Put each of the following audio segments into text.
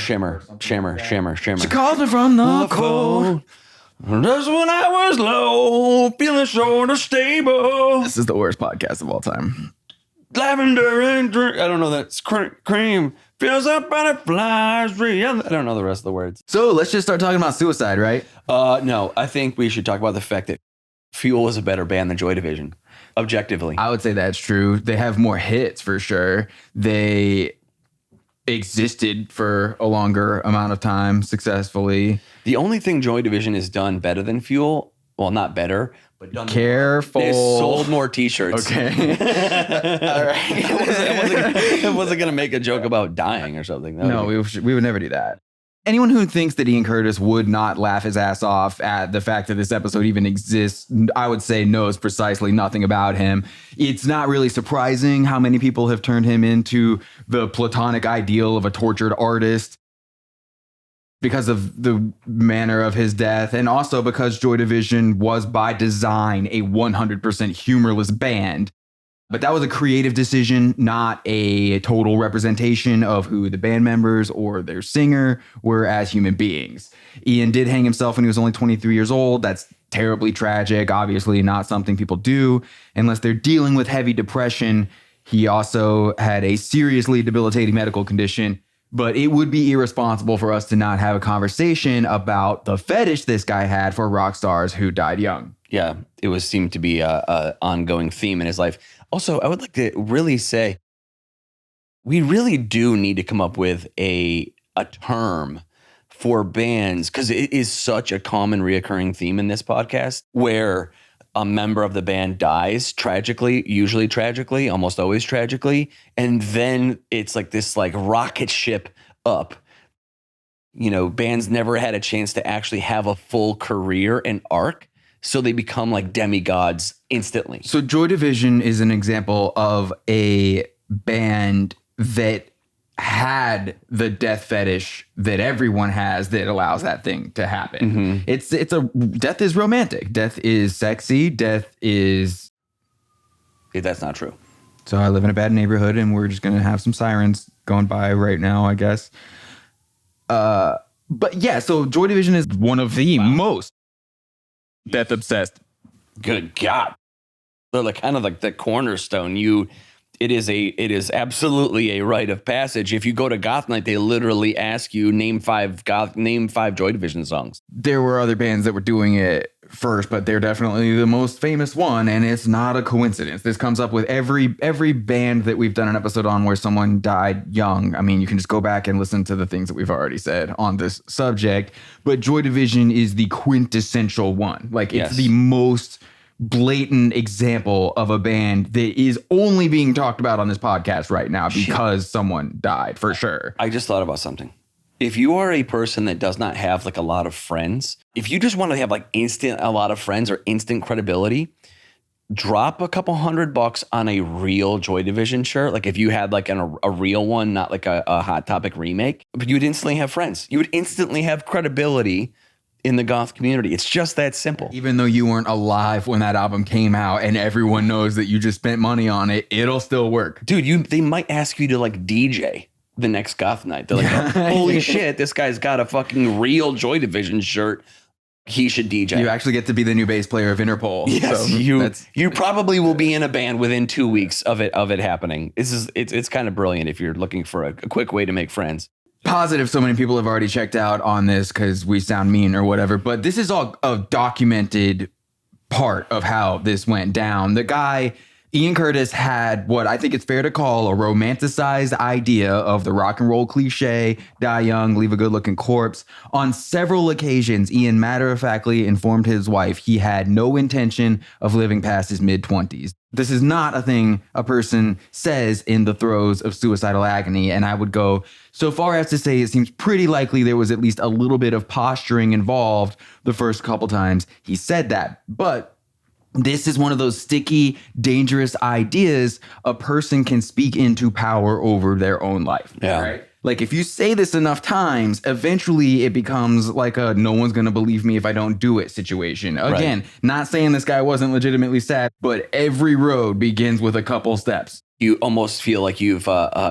Shimmer. She called me from the cold. Just when I was low, feeling sort of stable. This is the worst podcast of all time. Lavender and drink. I don't know. That's cream. Fills up butterflies. I don't know the rest of the words. So let's just start talking about suicide, right? No, I think we should talk about the fact that Fuel is a better band than Joy Division, objectively. I would say that's true. They have more hits for sure. They existed for a longer amount of time successly. The only thing Joy Division has done better than Fuel, well, not better, but done. Careful. They sold more T-shirts. Okay. All right. I wasn't going to make a joke about dying or something. No, we would never do that. Anyone who thinks that Ian Curtis would not laugh his ass off at the fact that this episode even exists, I would say knows precisely nothing about him. It's not really surprising how many people have turned him into the platonic ideal of a tortured artist because of the manner of his death, and also because Joy Division was by design a 100% humorless band. But that was a creative decision, not a total representation of who the band members or their singer were as human beings. Ian did hang himself when he was only 23 years old. That's terribly tragic. Obviously not something people do unless they're dealing with heavy depression. He also had a seriously debilitating medical condition. But it would be irresponsible for us to not have a conversation about the fetish this guy had for rock stars who died young. Yeah, it seemed to be a ongoing theme in his life. Also, I would like to really say, we really do need to come up with a term for bands, because it is such a common reoccurring theme in this podcast, where a member of the band dies tragically, usually tragically, almost always tragically, and then it's like this like rocket ship up. You know, bands never had a chance to actually have a full career and arc, so they become like demigods instantly. So Joy Division is an example of a band that had the death fetish that everyone has that allows that thing to happen. Mm-hmm. Death is romantic. Death is sexy. Death is... That's not true. So I live in a bad neighborhood and we're just going to have some sirens going by right now, I guess. But yeah, so Joy Division is one of the most death obsessed. Good God. They're like kind of like the cornerstone. It is absolutely a rite of passage. If you go to Goth Night, they literally ask you name five Joy Division songs. There were other bands that were doing it first, but they're definitely the most famous one, and it's not a coincidence. This comes up with every band that we've done an episode on where someone died young. I mean, you can just go back and listen to the things that we've already said on this subject, but Joy Division is the quintessential one. Like, it's the most blatant example of a band that is only being talked about on this podcast right now because someone died, for sure. I just thought about something. If you are a person that does not have like a lot of friends, if you just want to have like a lot of friends or instant credibility, drop a couple $100 on a real Joy Division shirt. Like if you had like a real one, not like a Hot Topic remake, but you would instantly have friends. You would instantly have credibility in the goth community. It's just that simple. Even though you weren't alive when that album came out and everyone knows that you just spent money on it, it'll still work. Dude, they might ask you to like DJ the next Goth Night. They're like, holy shit, this guy's got a fucking real Joy Division shirt. He should DJ. You actually get to be the new bass player of Interpol. Yes, so you probably will be in a band within 2 weeks of it happening. It's kind of brilliant if you're looking for a quick way to make friends. Positive so many people have already checked out on this because we sound mean or whatever, but this is all a documented part of how this went down. The guy, Ian Curtis, had what I think it's fair to call a romanticized idea of the rock and roll cliche, die young, leave a good looking corpse. On several occasions, Ian matter-of-factly informed his wife he had no intention of living past his mid-20s. This is not a thing a person says in the throes of suicidal agony, and I would go so far as to say it seems pretty likely there was at least a little bit of posturing involved the first couple times he said that. But this is one of those sticky, dangerous ideas a person can speak into power over their own life. Yeah. Right? Like if you say this enough times, eventually it becomes like a no one's going to believe me if I don't do it situation. Again, Not saying this guy wasn't legitimately sad, but every road begins with a couple steps. you almost feel like you've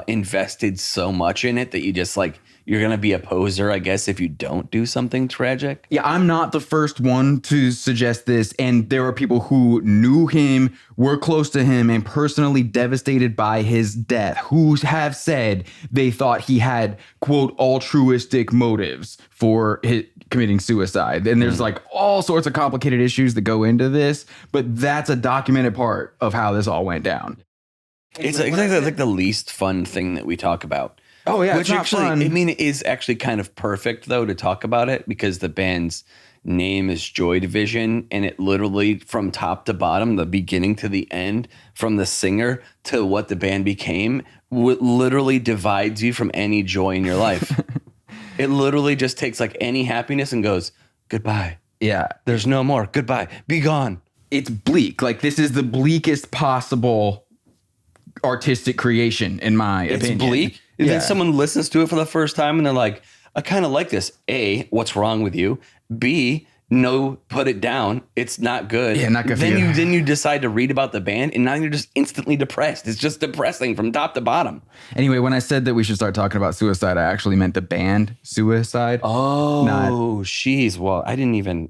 invested so much in it that you just like you're gonna be a poser, I guess, if you don't do something tragic. Yeah, I'm not the first one to suggest this, and there are people who knew him, were close to him, and personally devastated by his death, who have said they thought he had, quote, altruistic motives for committing suicide. And there's like all sorts of complicated issues that go into this, but that's a documented part of how this all went down. It's like the least fun thing that we talk about. Oh yeah, which it's not actually, fun. I mean, it is actually kind of perfect though to talk about it because the band's name is Joy Division, and it literally from top to bottom, the beginning to the end, from the singer to what the band became, literally divides you from any joy in your life. It literally just takes like any happiness and goes goodbye. Yeah, There's no more. Goodbye. Be gone. it's bleak. Like this is the bleakest possible artistic creation, in my opinion. It's bleak. And Yeah. then someone listens to it for the first time and they're like, I kind of like this. A, what's wrong with you? B, no, put it down. It's not good. Yeah, not good for then you. Then you decide to read about the band and now you're just instantly depressed. It's just depressing from top to bottom. Anyway, when I said that we should start talking about suicide, I actually meant the band Suicide. Oh, jeez. Well, I didn't even.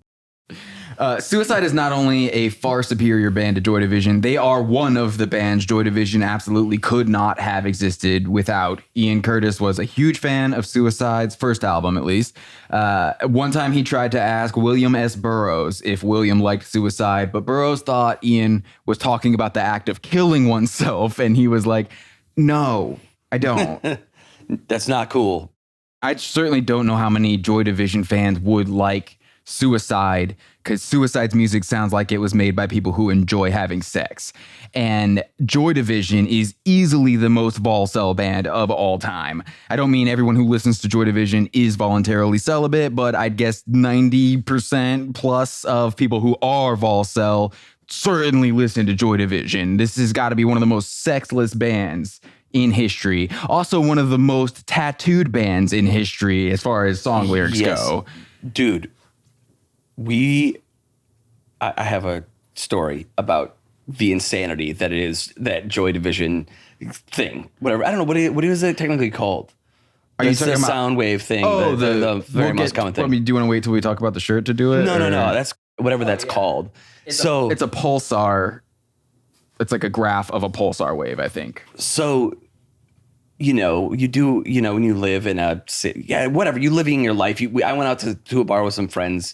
Suicide is not only a far superior band to Joy Division, they are one of the bands Joy Division absolutely could not have existed without. Ian Curtis was a huge fan of Suicide's first album, at least. One time he tried to ask William S. Burroughs if William liked Suicide, but Burroughs thought Ian was talking about the act of killing oneself, and he was like, no, I don't. That's not cool. I certainly don't know how many Joy Division fans would like Suicide, because Suicide's music sounds like it was made by people who enjoy having sex. And Joy Division is easily the most vol-cel band of all time. I don't mean everyone who listens to Joy Division is voluntarily celibate, but I'd guess 90% plus of people who are vol-cel certainly listen to Joy Division. This has got to be one of the most sexless bands in history. Also one of the most tattooed bands in history as far as song lyrics go. Dude, I have a story about the insanity that it is that Joy Division thing. Whatever. I don't know. What is it technically called? Are you It's talking the about sound wave thing. Oh, the very most common thing. Do you want to wait till we talk about the shirt to do it? No. or- That's whatever that's called. It's a pulsar. It's like a graph of a pulsar wave, I think. So, you do, when you live in a city, whatever, you living your life. I went out to a bar with some friends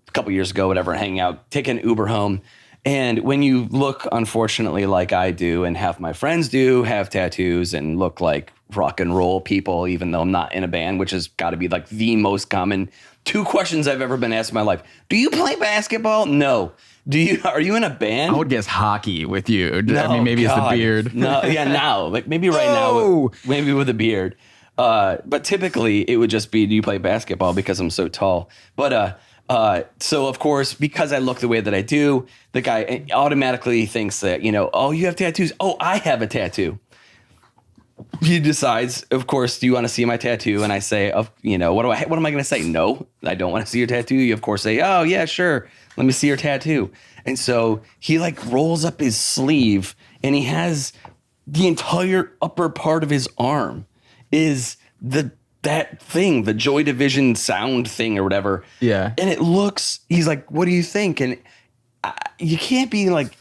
a couple years ago, whatever, hanging out, taking an Uber home. And when you look, unfortunately, like I do, and half my friends do, have tattoos and look like rock and roll people, even though I'm not in a band, which has got to be like the most common 2 questions I've ever been asked in my life. Do you play basketball? No. Are you in a band? I would guess hockey with you. No, I mean, maybe it's the God. beard. No, yeah, now, like maybe right Oh. now, maybe with a beard. But typically, it would just be, do you play basketball? Because I'm so tall. But so of course, because I look the way that I do, the guy automatically thinks that oh, you have tattoos. Oh, I have a tattoo. He decides, of course, do you want to see my tattoo? And I say, what am I going to say? No, I don't want to see your tattoo. You of course say, oh yeah, sure. Let me see your tattoo. And so he like rolls up his sleeve and he has the entire upper part of his arm is that thing, the Joy Division sound thing or whatever. Yeah. And he's like, what do you think? And you can't be like,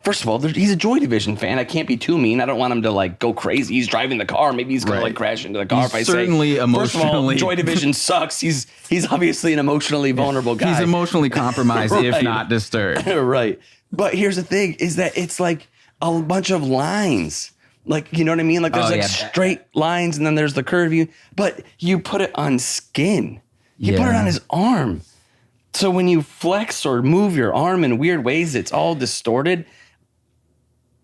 first of all, he's a Joy Division fan. I can't be too mean. I don't want him to like go crazy. He's driving the car. Maybe he's gonna Right. like crash into the car. He's if I certainly say, first of all, emotionally- Joy Division sucks. He's obviously an emotionally vulnerable guy. He's emotionally compromised, if Right. not disturbed. Right. But here's the thing: is that it's like a bunch of lines. Like, you know what I mean? Like there's Oh, like yeah. straight lines, and then there's the curve. But you put it on skin. You put it Yeah. on his arm. So when you flex or move your arm in weird ways, it's all distorted.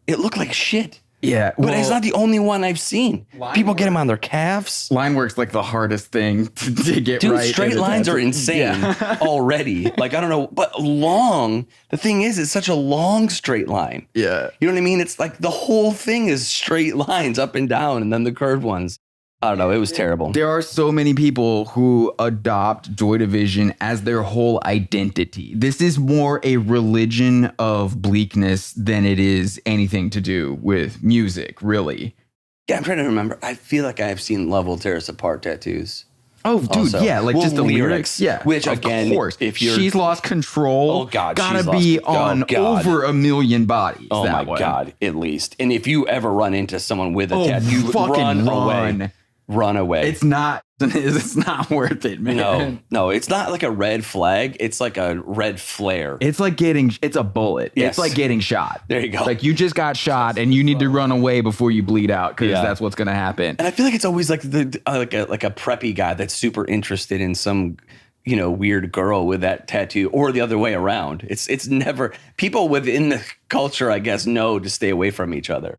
It looked like shit. Yeah. But it's not the only one I've seen. Line People get work. them on their calves. Line work's like the hardest thing to get Dude, right. straight in a lines are tattoo. insane Yeah. already. Like, I don't know, but long. The thing is, it's such a long straight line. Yeah. You know what I mean? It's like the whole thing is straight lines up and down and then the curved ones. I don't know. It was terrible. There are so many people who adopt Joy Division as their whole identity. This is more a religion of bleakness than it is anything to do with music, really. Yeah, I'm trying to remember. I feel like I have seen Love Will Tear Us Apart tattoos. Oh, dude, Also. yeah, like Well, just the lyrics. Yeah, which of again, course, if you're She's Lost Control, Oh, God, gotta She's be Lost- oh, on God. over 1 million bodies. Oh that my one. God, at least. And if you ever run into someone with a Oh, tattoo, fucking run away. Run away. It's not worth it, man. No, it's not like a red flag. It's like a red flare. It's a bullet. Yes. It's like getting shot. There you go. Like you just got shot and you need to run away before you bleed out because Yeah. that's what's going to happen. And I feel like it's always like like a preppy guy that's super interested in some weird girl with that tattoo, or the other way around. It's never people within the culture, I guess, know to stay away from each other.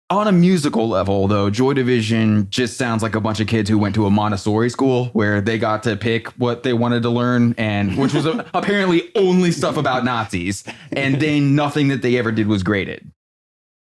On a musical level, though, Joy Division just sounds like a bunch of kids who went to a Montessori school where they got to pick what they wanted to learn, and which was apparently only stuff about Nazis, and then nothing that they ever did was graded.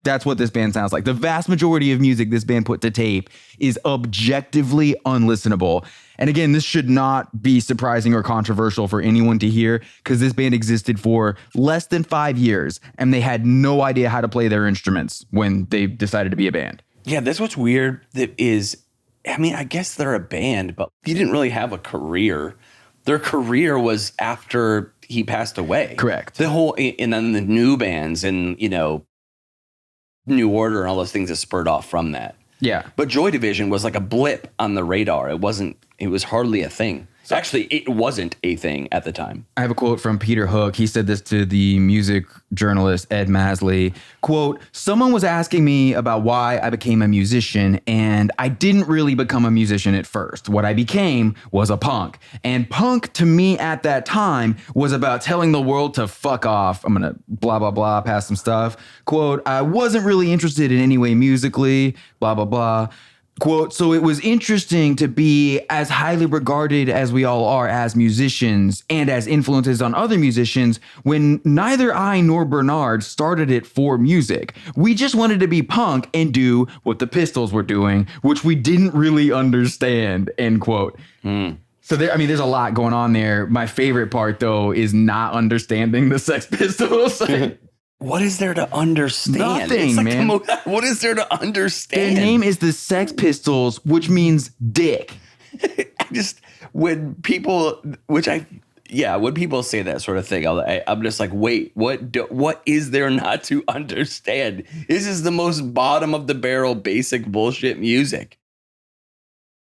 That's what this band sounds like. The vast majority of music this band put to tape is objectively unlistenable. And again, this should not be surprising or controversial for anyone to hear because this band existed for less than 5 years and they had no idea how to play their instruments when they decided to be a band. Yeah, that's what's weird. I guess they're a band, but he didn't really have a career. Their career was after he passed away. Correct. And then the new bands and, New Order and all those things that spurred off from that. Yeah. But Joy Division was like a blip on the radar. It was hardly a thing. Actually, it wasn't a thing at the time. I have a quote from Peter Hook. He said this to the music journalist Ed Masley. Quote, "Someone was asking me about why I became a musician, and I didn't really become a musician at first. What I became was a punk. And punk to me at that time was about telling the world to fuck off." I'm going to blah, blah, blah, pass some stuff. Quote, "I wasn't really interested in any way musically, blah, blah, blah." Quote, "So it was interesting to be as highly regarded as we all are as musicians and as influences on other musicians when neither I nor Bernard started it for music. We just wanted to be punk and do what the Pistols were doing, which we didn't really understand," end quote. So there's a lot going on there. My favorite part, though, is not understanding the Sex Pistols. What is there to understand? Nothing, It's man. What is there to understand? Their name is the Sex Pistols, which means dick. When people say that sort of thing, I'm just like, wait, what is there not to understand? This is the most bottom of the barrel, basic bullshit music.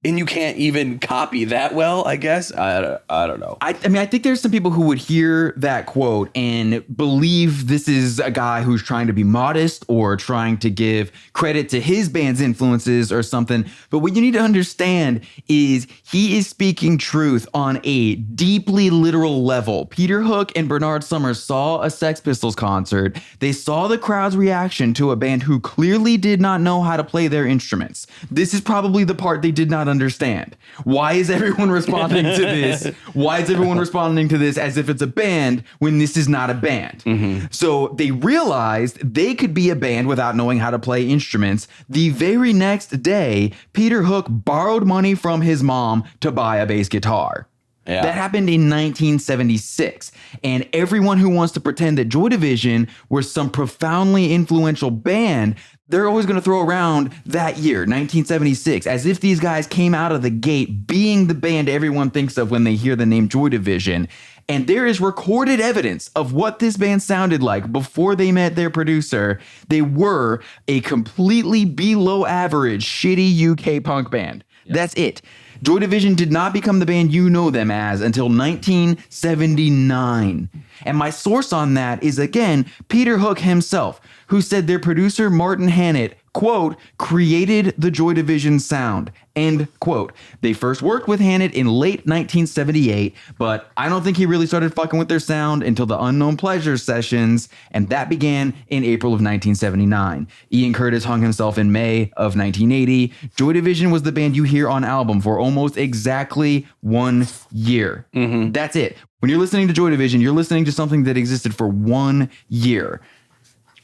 And you can't even copy that well, I guess. I don't know. I think there's some people who would hear that quote and believe this is a guy who's trying to be modest or trying to give credit to his band's influences or something. But what you need to understand is he is speaking truth on a deeply literal level. Peter Hook and Bernard Summers saw a Sex Pistols concert. They saw the crowd's reaction to a band who clearly did not know how to play their instruments. This is probably the part they did not understand. Why is everyone responding to this? Why is everyone responding to this as if it's a band when this is not a band? Mm-hmm. So they realized they could be a band without knowing how to play instruments. The very next day, Peter Hook borrowed money from his mom to buy a bass guitar. Yeah. That happened in 1976. And everyone who wants to pretend that Joy Division were some profoundly influential band, they're always going to throw around that year, 1976, as if these guys came out of the gate being the band everyone thinks of when they hear the name Joy Division. And there is recorded evidence of what this band sounded like before they met their producer. They were a completely below average, shitty UK punk band. Yep. That's it. Joy Division did not become the band you know them as until 1979. And my source on that is, again, Peter Hook himself, who said their producer, Martin Hannett, quote, created the Joy Division sound, end quote. They first worked with Hannett in late 1978, but I don't think he really started fucking with their sound until the Unknown Pleasures sessions, and that began in April of 1979. Ian Curtis hung himself in May of 1980. Joy Division was the band you hear on album for almost exactly 1 year. Mm-hmm. That's it. When you're listening to Joy Division, you're listening to something that existed for 1 year.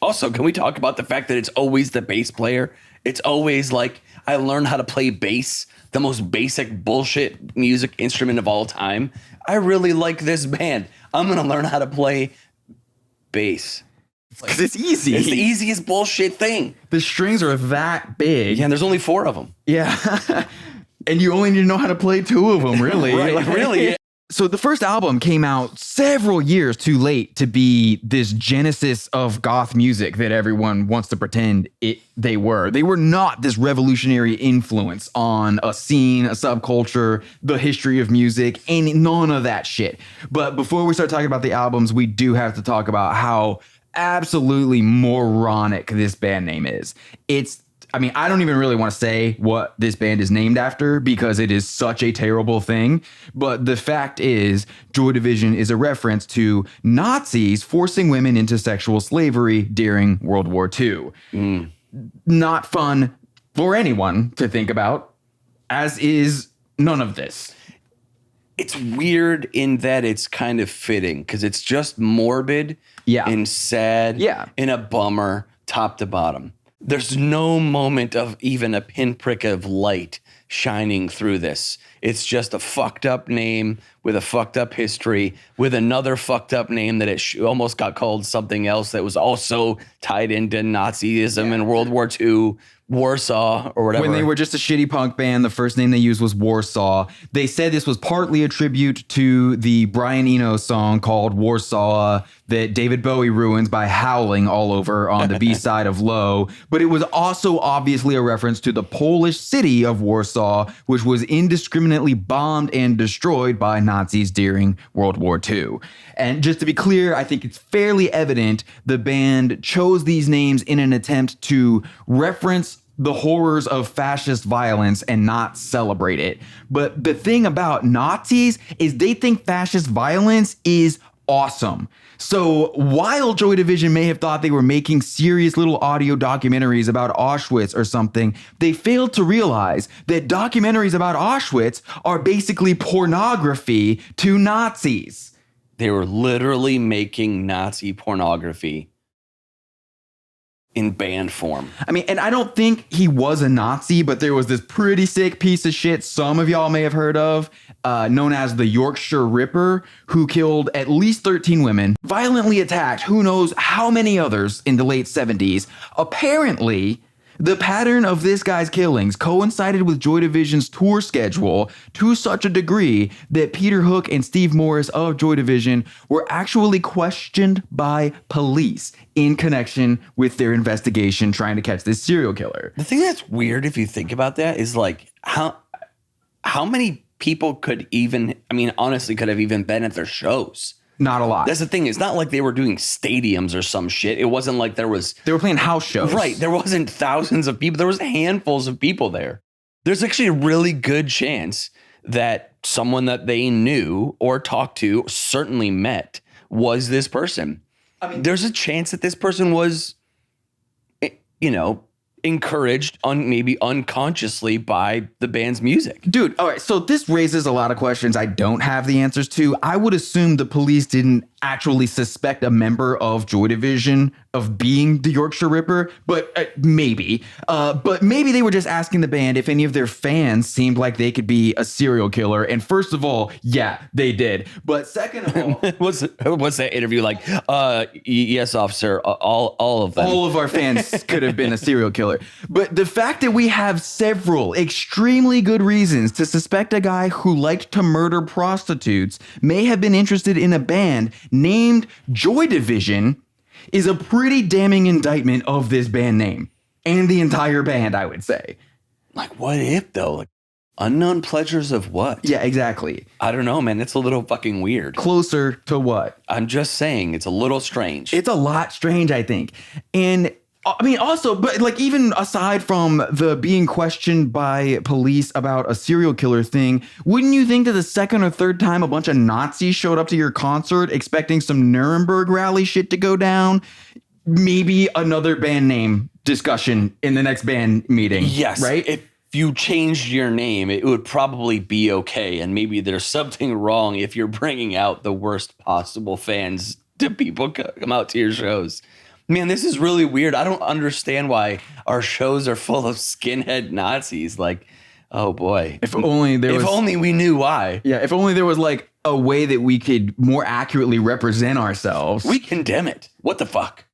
Also, can we talk about the fact that it's always the bass player? It's always like, I learned how to play bass the most basic bullshit music instrument of all time. I really like this band. I'm going to learn how to play bass. Because it's easy. It's the easiest bullshit thing. The strings are that big. Yeah, and there's only 4 of them. Yeah. And you only need to know how to play 2 of them, really. Right, really. Yeah. So the first album came out several years too late to be this genesis of goth music that everyone wants to pretend they were. They were not this revolutionary influence on a scene, a subculture, the history of music, and none of that shit. But before we start talking about the albums, we do have to talk about how absolutely moronic this band name is. I don't even really want to say what this band is named after because it is such a terrible thing. But the fact is, Joy Division is a reference to Nazis forcing women into sexual slavery during World War II. Not fun for anyone to think about, as is none of this. It's weird in that it's kind of fitting because it's just morbid and sad and a bummer top to bottom. There's no moment of even a pinprick of light shining through this. It's just a fucked up name with a fucked up history with another fucked up name that almost got called something else that was also tied into Nazism and World War II, Warsaw or whatever. When they were just a shitty punk band, the first name they used was Warsaw. They said this was partly a tribute to the Brian Eno song called Warsaw that David Bowie ruins by howling all over on the B-side of Low. But it was also obviously a reference to the Polish city of Warsaw, which was indiscriminately bombed and destroyed by Nazis during World War II. And just to be clear, I think it's fairly evident the band chose these names in an attempt to reference the horrors of fascist violence and not celebrate it. But the thing about Nazis is they think fascist violence is awesome. So while Joy Division may have thought they were making serious little audio documentaries about Auschwitz or something, they failed to realize that documentaries about Auschwitz are basically pornography to Nazis. They were literally making Nazi pornography in band form. And I don't think he was a Nazi, but there was this pretty sick piece of shit some of y'all may have heard of, known as the Yorkshire Ripper, who killed at least 13 women, violently attacked who knows how many others in the late 70s. Apparently, the pattern of this guy's killings coincided with Joy Division's tour schedule to such a degree that Peter Hook and Steve Morris of Joy Division were actually questioned by police in connection with their investigation trying to catch this serial killer. The thing that's weird if you think about that is like how many people could even, honestly could have even been at their shows. Not a lot. That's the thing. It's not like they were doing stadiums or some shit. It wasn't like they were playing house shows. Right. There wasn't thousands of people. There was handfuls of people there. There's actually a really good chance that someone that they knew or talked to, certainly met, was this person. There's a chance that this person was, encouraged maybe unconsciously by the band's music. Dude, all right, so this raises a lot of questions I don't have the answers to. I would assume the police didn't actually suspect a member of Joy Division of being the Yorkshire Ripper, but maybe they were just asking the band if any of their fans seemed like they could be a serial killer. And first of all, yeah, they did. But second of all, what's that interview like? Yes, officer, all of them. All of our fans could have been a serial killer. But the fact that we have several extremely good reasons to suspect a guy who liked to murder prostitutes may have been interested in a band named Joy Division is a pretty damning indictment of this band name and the entire band, I would say. Like, what if though? Like, unknown pleasures of what? Yeah, exactly. I don't know, man. It's a little fucking weird. Closer to what? I'm just saying, it's a little strange. It's a lot strange, I think. And also, but like even aside from the being questioned by police about a serial killer thing, wouldn't you think that the second or third time a bunch of Nazis showed up to your concert expecting some Nuremberg rally shit to go down, maybe another band name discussion in the next band meeting? Yes. Right? If you changed your name, it would probably be okay. And maybe there's something wrong if you're bringing out the worst possible fans to people come out to your shows. Man, this is really weird. I don't understand why our shows are full of skinhead Nazis. Like, Oh boy. If only there was. If only we knew why. Yeah, if only there was like a way that we could more accurately represent ourselves. We condemn it. What the fuck?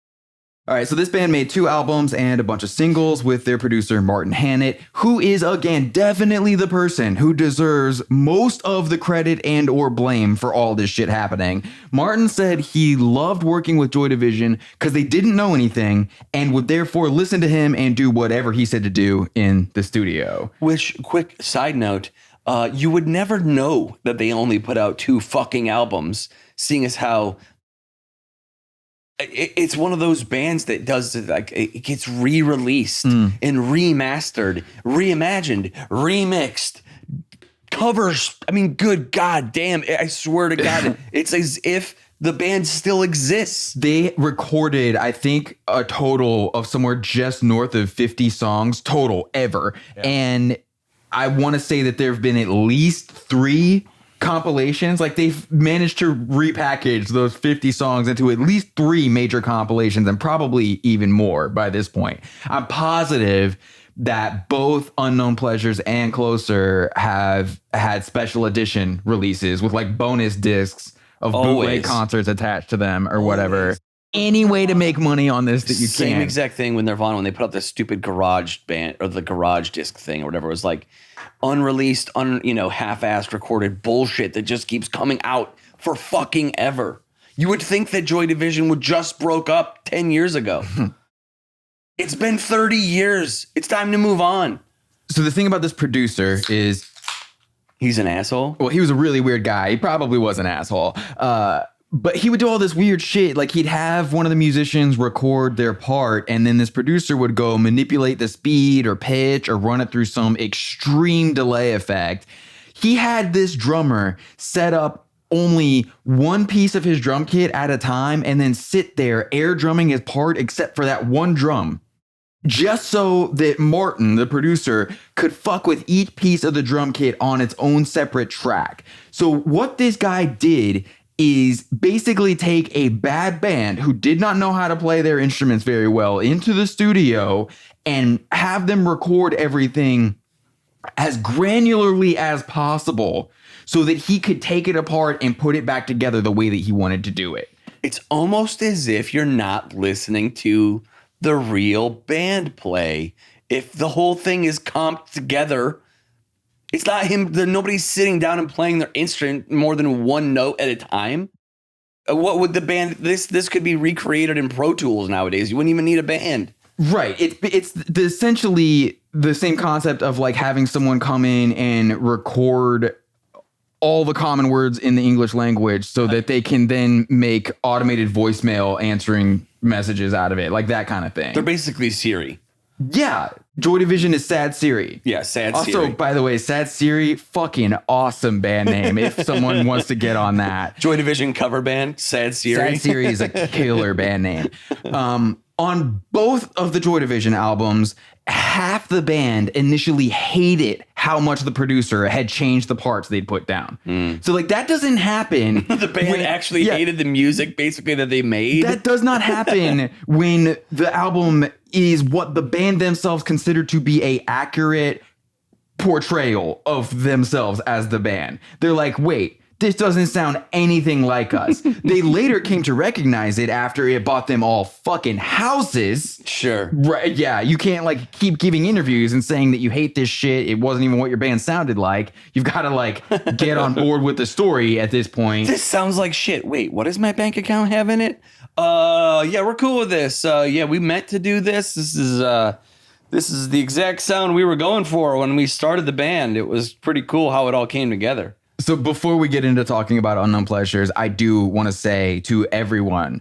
All right, so this band made 2 albums and a bunch of singles with their producer Martin Hannett, who is again definitely the person who deserves most of the credit and or blame for all this shit happening. Martin said he loved working with Joy Division because they didn't know anything and would therefore listen to him and do whatever he said to do in the studio. Which, quick side note, you would never know that they only put out 2 fucking albums, seeing as how it's one of those bands that does like it gets re-released and remastered, reimagined, remixed, covers. I mean, good God damn! I swear to God, it's as if the band still exists. They recorded, I think, a total of somewhere just north of 50 songs total ever, and I want to say that there have been at least 3 compilations. Like they've managed to repackage those 50 songs into at least 3 major compilations and probably even more by this point. I'm positive that both Unknown Pleasures and Closer have had special edition releases with like bonus discs of bootleg concerts attached to them or whatever. Any way to make money on this that you can. Same exact thing with Nirvana when they put out the stupid garage band or the garage disc thing or whatever. It was like unreleased, half-assed recorded bullshit that just keeps coming out for fucking ever. You would think that Joy Division would just broke up 10 years ago. It's been 30 years. It's time to move on. So the thing about this producer is he's an asshole. Well, he was a really weird guy. He probably was an asshole. But he would do all this weird shit. Like he'd have one of the musicians record their part and then this producer would go manipulate the speed or pitch or run it through some extreme delay effect. He had this drummer set up only one piece of his drum kit at a time and then sit there air drumming his part except for that one drum. Just so that Martin, the producer, could fuck with each piece of the drum kit on its own separate track. So what this guy did is basically take a bad band who did not know how to play their instruments very well into the studio and have them record everything as granularly as possible so that he could take it apart and put it back together the way that he wanted to do it. It's almost as if you're not listening to the real band play. If the whole thing is comped together, it's not him. Nobody's sitting down and playing their instrument more than one note at a time. What would the band? This could be recreated in Pro Tools nowadays. You wouldn't even need a band. Right. It's essentially the same concept of like having someone come in and record all the common words in the English language so that they can then make automated voicemail answering messages out of it, like that kind of thing. They're basically Siri. Yeah. Joy Division is Sad Siri. Yeah, Sad Siri. Also, by the way, Sad Siri, fucking awesome band name if someone wants to get on that. Joy Division cover band, Sad Siri. Sad Siri is a killer band name. On both of the Joy Division albums, half the band initially hated how much the producer had changed the parts they'd put down. So like that doesn't happen. The band actually hated the music basically that they made. That does not happen when the album is what the band themselves consider to be a accurate portrayal of themselves as the band. They're like, wait, this doesn't sound anything like us. They later came to recognize it after it bought them all fucking houses. Sure. Right. Yeah. You can't like keep giving interviews and saying that you hate this shit. It wasn't even what your band sounded like. You've got to like get on board with the story at this point. This sounds like shit. Wait, what does my bank account have in it? Yeah, we're cool with this. Yeah, we meant to do this. This is the exact sound we were going for when we started the band. It was pretty cool how it all came together. So before we get into talking about Unknown Pleasures, I do want to say to everyone,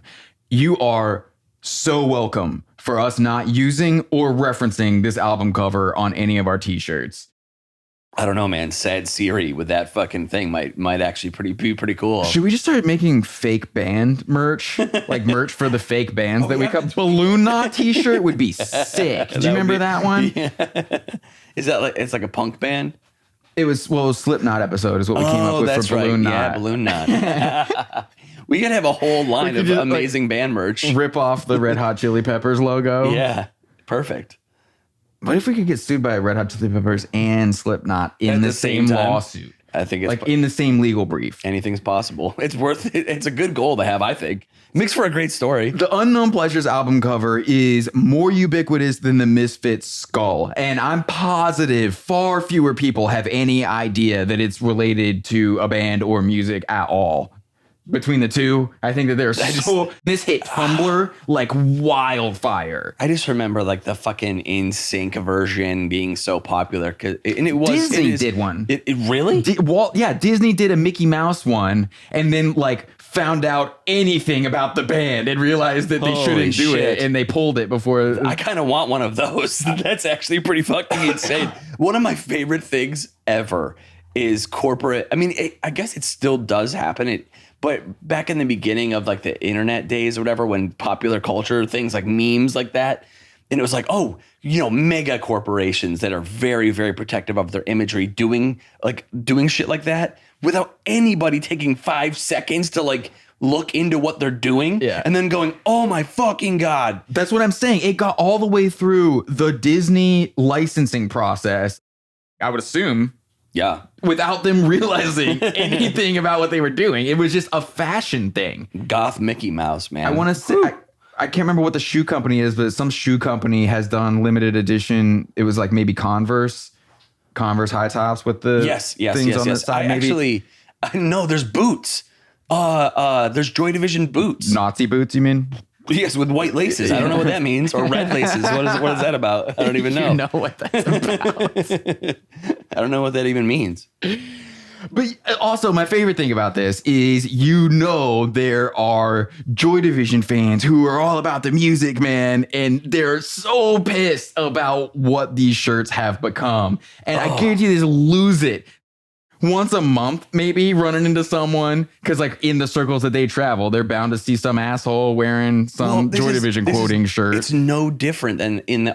you are so welcome for us not using or referencing this album cover on any of our t-shirts. I don't know, man. Sad Siri with that fucking thing might actually be pretty cool. Should we just start making fake band merch? Like merch for the fake bands that we cut? Balloon Knot t-shirt would be sick. Do you remember that one? Yeah. Is that like, it's like a punk band? It was, Slipknot episode is what we came up with for Balloon Knot. Yeah, Balloon Knot. We could have a whole line of amazing band merch. Rip off the Red Hot Chili Peppers logo. Yeah, perfect. What if we could get sued by Red Hot Chili Peppers and Slipknot in At the the same same time? lawsuit? I think it's Like in the same legal brief. anything's possible. It's worth it. It's a good goal to have, I think. Makes for a great story. The Unknown Pleasures album cover is more ubiquitous than the Misfits skull. And I'm positive far fewer people have any idea that it's related to a band or music at all. Between the two, I think that this hit Tumblr like wildfire. I just remember like the fucking NSYNC version being so popular, and it was Disney did one. It really? Disney did a Mickey Mouse one, and then like found out anything about the band and realized that they Holy shouldn't do shit. it, and they pulled it before. I kind of want one of those. That's actually pretty fucking insane. One of my favorite things ever is corporate. I mean, I guess it still does happen. But back in the beginning of like the internet days or whatever, when popular culture things like memes like that, and it was like, oh, mega corporations that are very, very protective of their imagery doing shit like that without anybody taking 5 seconds to like look into what they're doing and then going, oh my fucking God. That's what I'm saying. It got all the way through the Disney licensing process, I would assume. Yeah. Without them realizing anything about what they were doing. It was just a fashion thing. Goth Mickey Mouse, man. I want to say, I can't remember what the shoe company is, but some shoe company has done limited edition. It was like maybe Converse high tops with the things on the side. No, there's boots. There's Joy Division boots. Nazi boots, you mean? Yes, with white laces. I don't know what that means. Or red laces. What is that about? I don't even know. You know what that's about. I don't know what that even means. But also, my favorite thing about this is, there are Joy Division fans who are all about the music, man, and they're so pissed about what these shirts have become. And I guarantee you, they just lose it once a month, maybe running into someone, because like in the circles that they travel, they're bound to see some asshole wearing some Joy Division quoting shirt. It's no different than in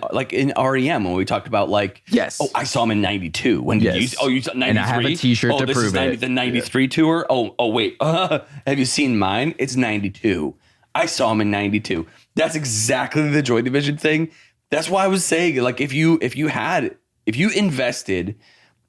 REM when we talked about like, yes, I saw him in '92. When did you? Oh, you saw '93. And I have a T-shirt to prove it. The '93 tour. Oh wait, have you seen mine? It's '92. I saw him in '92. That's exactly the Joy Division thing. That's why I was saying, like, if you invested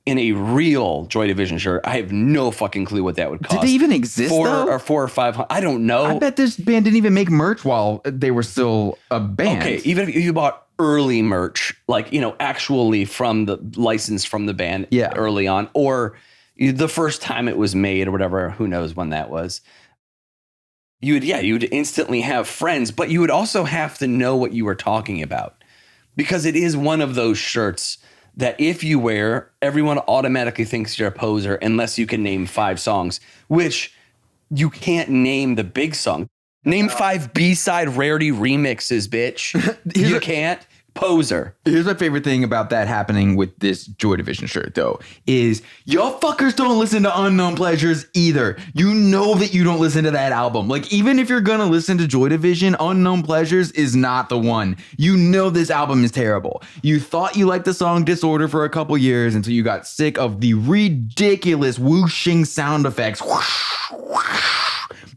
in a real Joy Division shirt, I have no fucking clue what that would cost. Did they even exist? $400 or $500. I don't know. I bet this band didn't even make merch while they were still a band. Okay, even if you bought early merch, like, actually from the license from the band early on, or the first time it was made or whatever, who knows when that was. You would instantly have friends, but you would also have to know what you were talking about, because it is one of those shirts that if you wear, everyone automatically thinks you're a poser unless you can name 5 songs, which you can't name the big song. Name 5 B-side rarity remixes, bitch. You can't. Poser. Here's my favorite thing about that happening with this Joy Division shirt, though, is y'all fuckers don't listen to Unknown Pleasures either. You know that you don't listen to that album. Like, even if you're gonna listen to Joy Division, Unknown Pleasures is not the one. You know this album is terrible. You thought you liked the song Disorder for a couple years until you got sick of the ridiculous whooshing sound effects.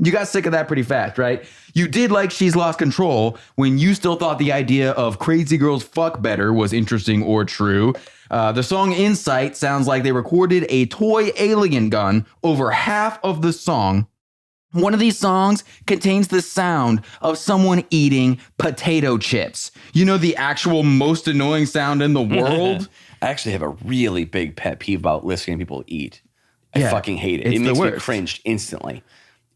You got sick of that pretty fast, right? You did like She's Lost Control when you still thought the idea of Crazy Girls Fuck Better was interesting or true. The song Insight sounds like they recorded a toy alien gun over half of the song. One of these songs contains the sound of someone eating potato chips. The actual most annoying sound in the world. I actually have a really big pet peeve about listening to people eat. I fucking hate it. It makes me cringe instantly.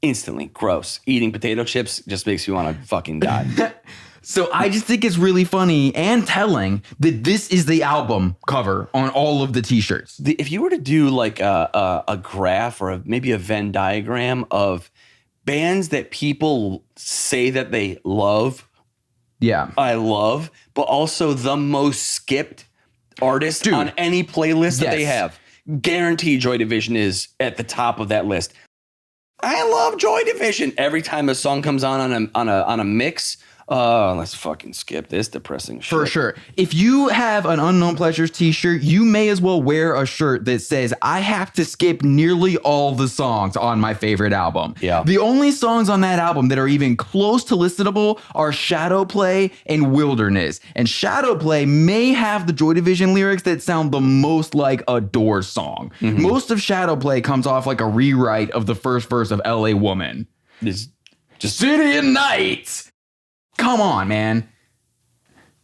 Instantly gross. Eating potato chips just makes you want to fucking die. So I just think it's really funny and telling that this is the album cover on all of the t-shirts. If you were to do like a graph or maybe a Venn diagram of bands that people say that they love, I love, but also the most skipped artist on any playlist that they have, guarantee Joy Division is at the top of that list. I love Joy Division. Every time a song comes on a mix, Let's fucking skip this depressing shit. For sure. If you have an Unknown Pleasures t-shirt, you may as well wear a shirt that says, I have to skip nearly all the songs on my favorite album. Yeah. The only songs on that album that are even close to listenable are Shadow Play and Wilderness. And Shadow Play may have the Joy Division lyrics that sound the most like a Doors song. Mm-hmm. Most of Shadow Play comes off like a rewrite of the first verse of LA Woman. It's just City and Night. Come on, man.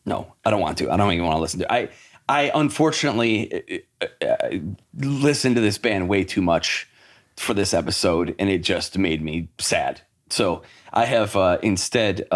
no, I don't want to. I don't even want to listen to it. I unfortunately listened to this band way too much for this episode, and it just made me sad. So I have instead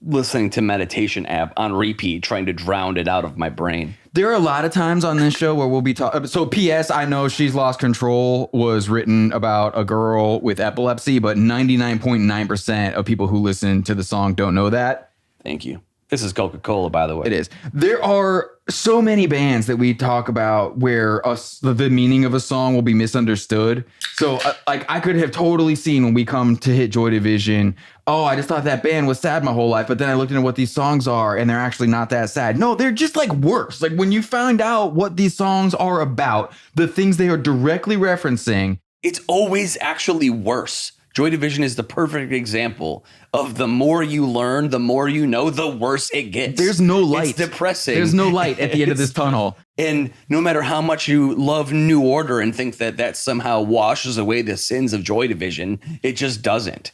listening to Meditation app on repeat, trying to drown it out of my brain. There are a lot of times on this show where we'll be talking. So P.S. I know She's Lost Control was written about a girl with epilepsy, but 99.9% of people who listen to the song don't know that. Thank you. This is Coca-Cola, by the way. It is. There are so many bands that we talk about where the meaning of a song will be misunderstood. So like I could have totally seen when we come to hit Joy Division, oh, I just thought that band was sad my whole life. But then I looked into what these songs are and they're actually not that sad. No, they're just like worse. Like when you find out what these songs are about, the things they are directly referencing. It's always actually worse. Joy Division is the perfect example of the more you learn, the more you know, the worse it gets. There's no light. It's depressing. There's no light at the end of this tunnel. And no matter how much you love New Order and think that that somehow washes away the sins of Joy Division, it just doesn't.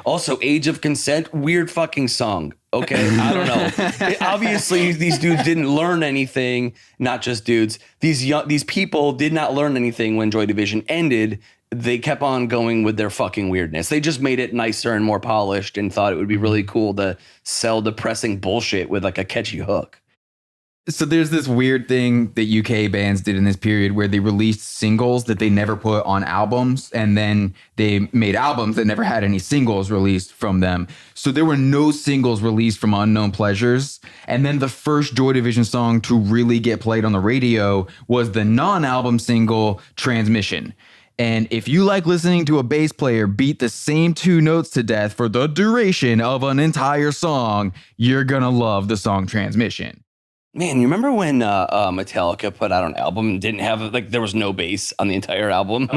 Also, Age of Consent, weird fucking song. Okay, I don't know. Obviously, these dudes didn't learn anything. Not just dudes. These people did not learn anything when Joy Division ended. They kept on going with their fucking weirdness. They just made it nicer and more polished and thought it would be really cool to sell depressing bullshit with like a catchy hook. So there's this weird thing that UK bands did in this period where they released singles that they never put on albums, and then they made albums that never had any singles released from them. So there were no singles released from Unknown Pleasures. And then the first Joy Division song to really get played on the radio was the non-album single Transmission. And if you like listening to a bass player beat the same two notes to death for the duration of an entire song, you're gonna love the song Transmission. Man, you remember when Metallica put out an album and didn't have, like, there was no bass on the entire album?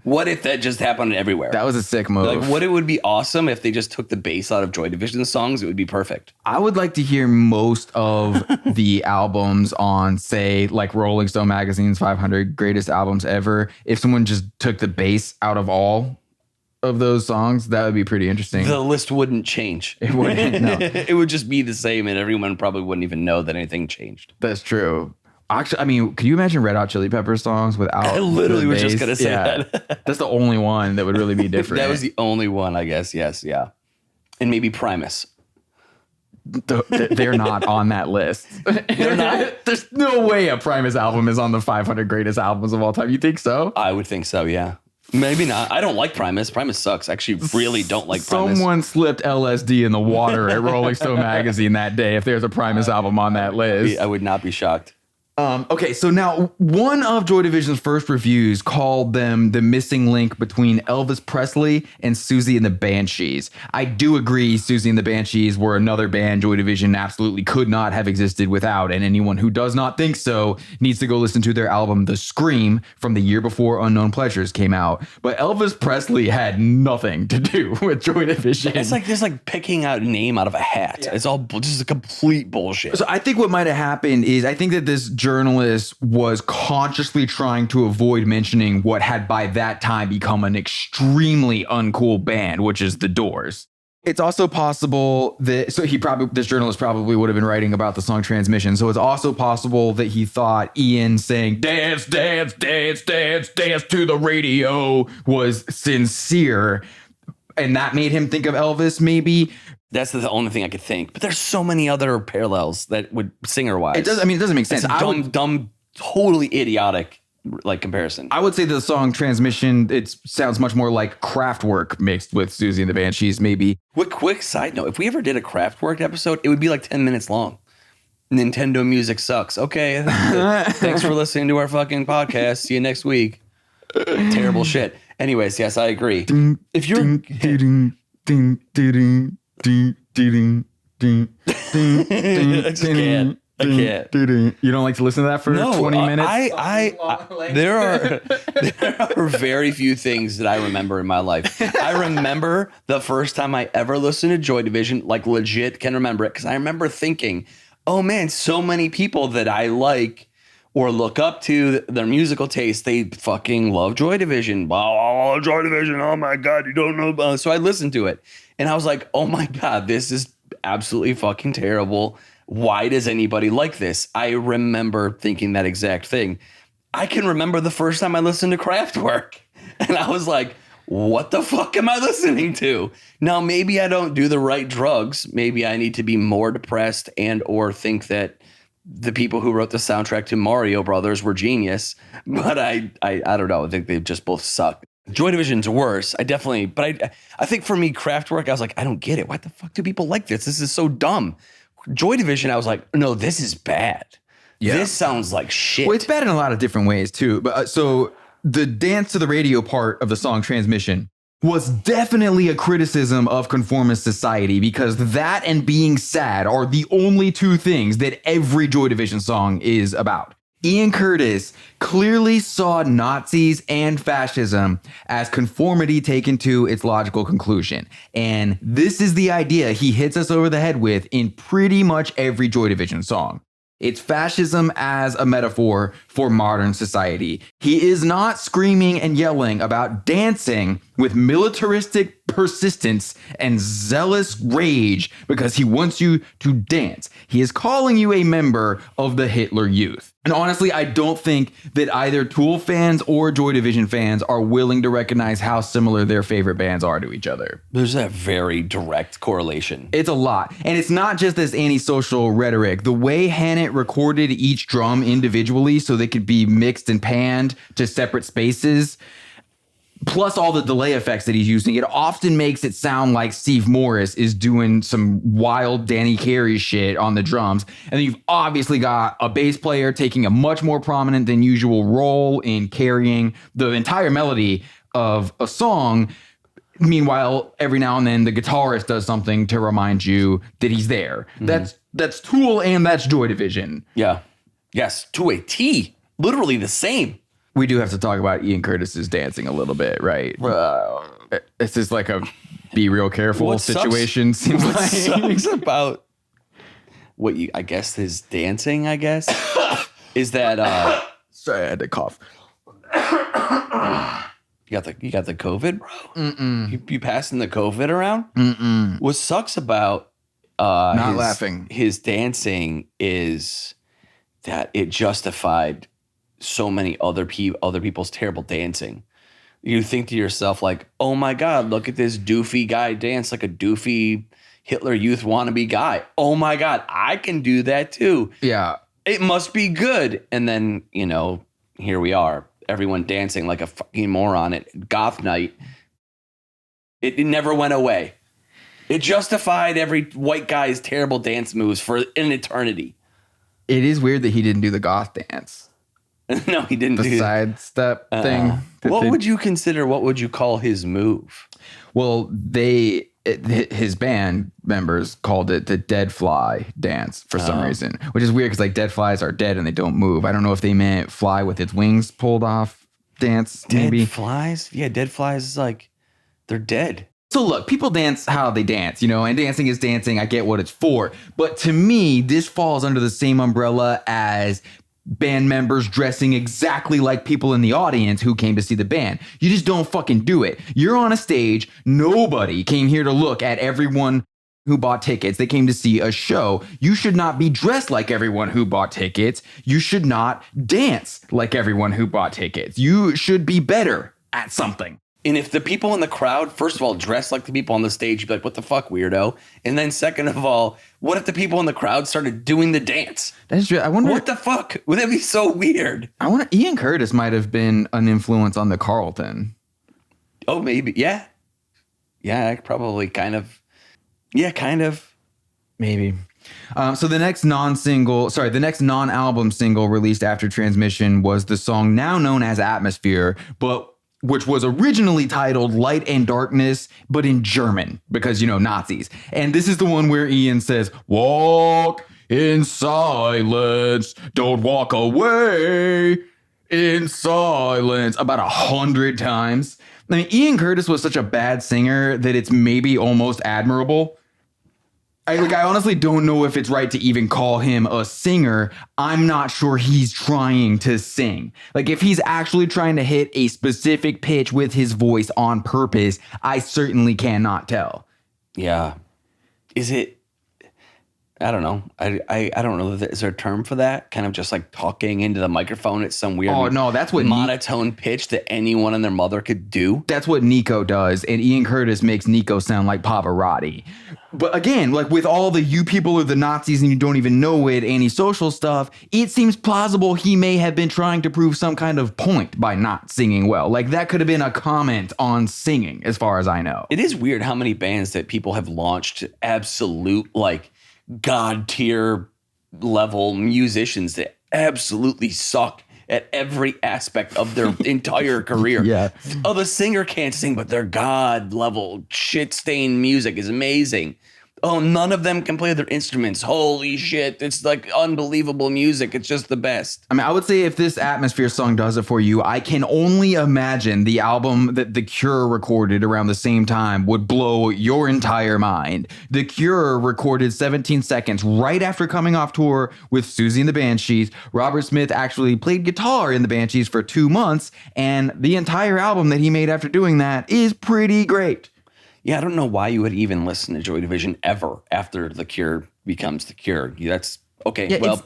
What if that just happened everywhere? That was a sick move. Like, what it would be awesome if they just took the bass out of Joy Division songs. It would be perfect. I would like to hear most of the albums on, say, like Rolling Stone Magazine's 500 Greatest Albums Ever. If someone just took the bass out of all of those songs, that would be pretty interesting. The list wouldn't change. It wouldn't, no. It would just be the same, and everyone probably wouldn't even know that anything changed. That's true. Actually, I mean, could you imagine Red Hot Chili Peppers songs without I literally the was just bass? going to say that. That's the only one that would really be different. That was the only one, I guess. Yes, yeah. And maybe Primus. They're not on that list. They're not? There's no way a Primus album is on the 500 greatest albums of all time. You think so? I would think so, yeah. Maybe not. I don't like Primus. Primus sucks. I actually really don't like Primus. Someone slipped LSD in the water at Rolling Stone magazine that day if there's a Primus album on that list. I would not be shocked. Okay, so now one of Joy Division's first reviews called them the missing link between Elvis Presley and Susie and the Banshees. I do agree Susie and the Banshees were another band Joy Division absolutely could not have existed without, and anyone who does not think so needs to go listen to their album The Scream from the year before Unknown Pleasures came out. But Elvis Presley had nothing to do with Joy Division. It's like just like picking out a name out of a hat. Yeah. It's all just a complete bullshit. So I think what might have happened is I think that this journalist was consciously trying to avoid mentioning what had by that time become an extremely uncool band, which is The Doors. It's also possible that, this journalist probably would have been writing about the song Transmission. So it's also possible that he thought Ian saying dance, dance, dance, dance, dance to the radio was sincere. And that made him think of Elvis, maybe. That's the only thing I could think. But there's so many other parallels that would singer-wise. It doesn't make sense. It's dumb, totally idiotic like comparison. I would say the song Transmission, it sounds much more like Kraftwerk mixed with Susie and the Banshees, maybe. Quick side note, if we ever did a Kraftwerk episode, it would be like 10 minutes long. Nintendo music sucks. Okay, thanks for listening to our fucking podcast. See you next week. Terrible shit. Anyways, yes, I agree. If you're... ding, ding, ding, ding, ding, I just can't. I can't. You don't like to listen to that for 20 minutes? There are very few things that I remember in my life. I remember the first time I ever listened to Joy Division, like legit can remember it, because I remember thinking, oh man, so many people that I like or look up to, their musical taste, they fucking love Joy Division. Oh, Joy Division, oh my God, you don't know about it. So I listened to it and I was like, oh my God, this is absolutely fucking terrible. Why does anybody like this? I remember thinking that exact thing. I can remember the first time I listened to Kraftwerk and I was like, what the fuck am I listening to? Now, maybe I don't do the right drugs. Maybe I need to be more depressed and or think that the people who wrote the soundtrack to Mario Brothers were genius. But I don't know. I think they just both suck. Joy Division's worse. I think for me, Kraftwerk, I was like, I don't get it. Why the fuck do people like this? This is so dumb. Joy Division, I was like, no, this is bad. Yeah. This sounds like shit. Well, it's bad in a lot of different ways too. But so the dance to the radio part of the song Transmission was definitely a criticism of conformist society, because that and being sad are the only two things that every Joy Division song is about. Ian Curtis clearly saw Nazis and fascism as conformity taken to its logical conclusion. And this is the idea he hits us over the head with in pretty much every Joy Division song. It's fascism as a metaphor for modern society. He is not screaming and yelling about dancing with militaristic persistence and zealous rage because he wants you to dance. He is calling you a member of the Hitler Youth. And honestly, I don't think that either Tool fans or Joy Division fans are willing to recognize how similar their favorite bands are to each other. There's a very direct correlation. It's a lot. And it's not just this antisocial rhetoric. The way Hannett recorded each drum individually so they could be mixed and panned to separate spaces, plus all the delay effects that he's using, it often makes it sound like Steve Morris is doing some wild Danny Carey shit on the drums. And then you've obviously got a bass player taking a much more prominent than usual role in carrying the entire melody of a song. Meanwhile, every now and then the guitarist does something to remind you that he's there. Mm-hmm. That's Tool and that's Joy Division. Yeah. Yes, to a T. Literally the same. We do have to talk about Ian Curtis's dancing a little bit, right? This is like a be real careful situation. Seems like sucks about I guess his dancing, is that sorry, I had to cough. You got the COVID, bro? Mm-mm. You passing the COVID around? Mm-mm. What sucks about not laughing his dancing is that it justified so many other people's terrible dancing. You think to yourself like, oh my God, look at this doofy guy dance like a doofy Hitler Youth wannabe guy. Oh my God, I can do that too. Yeah. It must be good. And then, here we are, everyone dancing like a fucking moron at goth night. It never went away. It justified every white guy's terrible dance moves for an eternity. It is weird that he didn't do the goth dance. No, he didn't the do the sidestep thing. What would you call his move? Well, his band members called it the dead fly dance for some reason, which is weird because like dead flies are dead and they don't move. I don't know if they meant fly with its wings pulled off dance. Maybe dead flies. Yeah, dead flies is like they're dead. So look, people dance how they dance, and dancing is dancing. I get what it's for. But to me, this falls under the same umbrella as band members dressing exactly like people in the audience who came to see the band. You just don't fucking do it. You're on a stage. Nobody came here to look at everyone who bought tickets. They came to see a show. You should not be dressed like everyone who bought tickets. You should not dance like everyone who bought tickets. You should be better at something. And if the people in the crowd, first of all, dress like the people on the stage, you'd be like, what the fuck, weirdo? And then second of all, what if the people in the crowd started doing the dance? That's true. I wonder. What the fuck? Would that be so weird? I wonder, Ian Curtis might have been an influence on the Carlton. Oh, maybe. Yeah. Yeah, probably kind of. Yeah, kind of. Maybe. So the next non-album single released after Transmission was the song now known as Atmosphere, but which was originally titled Light and Darkness, but in German, because, Nazis. And this is the one where Ian says, walk in silence, don't walk away in silence, about 100 times. I mean, Ian Curtis was such a bad singer that it's maybe almost admirable. I honestly don't know if it's right to even call him a singer. I'm not sure he's trying to sing. Like, if he's actually trying to hit a specific pitch with his voice on purpose, I certainly cannot tell. Yeah. Is it? I don't know. I don't know. Is there a term for that? Kind of just like talking into the microphone at some weird that's what monotone pitch that anyone and their mother could do. That's what Nico does, and Ian Curtis makes Nico sound like Pavarotti. But again, like with all the you people are the Nazis and you don't even know it, antisocial stuff, it seems plausible he may have been trying to prove some kind of point by not singing well. Like that could have been a comment on singing, as far as I know. It is weird how many bands that people have launched absolute like God tier level musicians that absolutely suck at every aspect of their entire career. Yeah. Oh, the singer can't sing, but their God level shit stained music is amazing. Oh, none of them can play their instruments. Holy shit. It's like unbelievable music. It's just the best. I mean, I would say if this Atmosphere song does it for you, I can only imagine the album that The Cure recorded around the same time would blow your entire mind. The Cure recorded 17 Seconds right after coming off tour with Susie and the Banshees. Robert Smith actually played guitar in the Banshees for 2 months, and the entire album that he made after doing that is pretty great. Yeah, I don't know why you would even listen to Joy Division ever after The Cure becomes The Cure. That's okay. Yeah, well,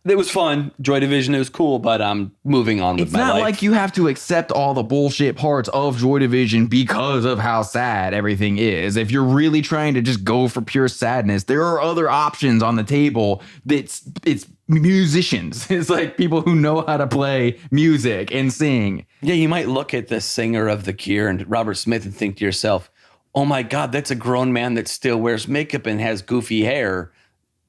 it was fun. Joy Division, it was cool, but I'm moving on with my life. It's not like you have to accept all the bullshit parts of Joy Division because of how sad everything is. If you're really trying to just go for pure sadness, there are other options on the table. It's musicians. It's like people who know how to play music and sing. Yeah, you might look at the singer of The Cure and Robert Smith and think to yourself, oh my God, that's a grown man that still wears makeup and has goofy hair,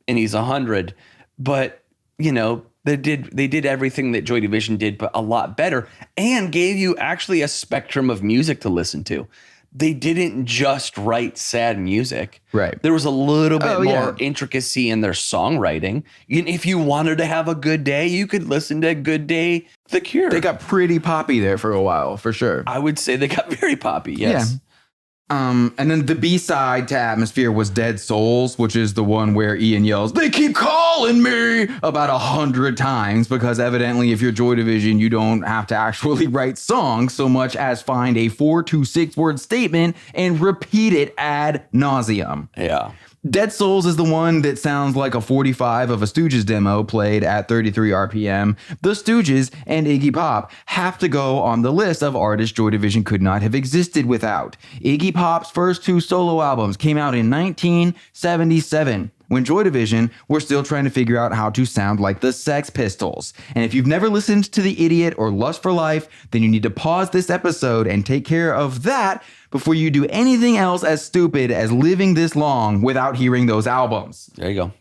and he's 100. But, they did everything that Joy Division did, but a lot better, and gave you actually a spectrum of music to listen to. They didn't just write sad music. Right. There was a little bit more intricacy in their songwriting. If you wanted to have a good day, you could listen to Good Day, The Cure. They got pretty poppy there for a while, for sure. I would say they got very poppy, yes. Yeah. And then the B-side to Atmosphere was Dead Souls, which is the one where Ian yells, "They keep calling me," about 100 times, because evidently if you're Joy Division, you don't have to actually write songs so much as find a 4 to 6 word statement and repeat it ad nauseum. Yeah. Dead Souls is the one that sounds like a 45 of a Stooges demo played at 33 RPM. The Stooges and Iggy Pop have to go on the list of artists Joy Division could not have existed without. Iggy Pop's first 2 solo albums came out in 1977. When Joy Division were still trying to figure out how to sound like the Sex Pistols. And if you've never listened to The Idiot or Lust for Life, then you need to pause this episode and take care of that before you do anything else as stupid as living this long without hearing those albums. There you go.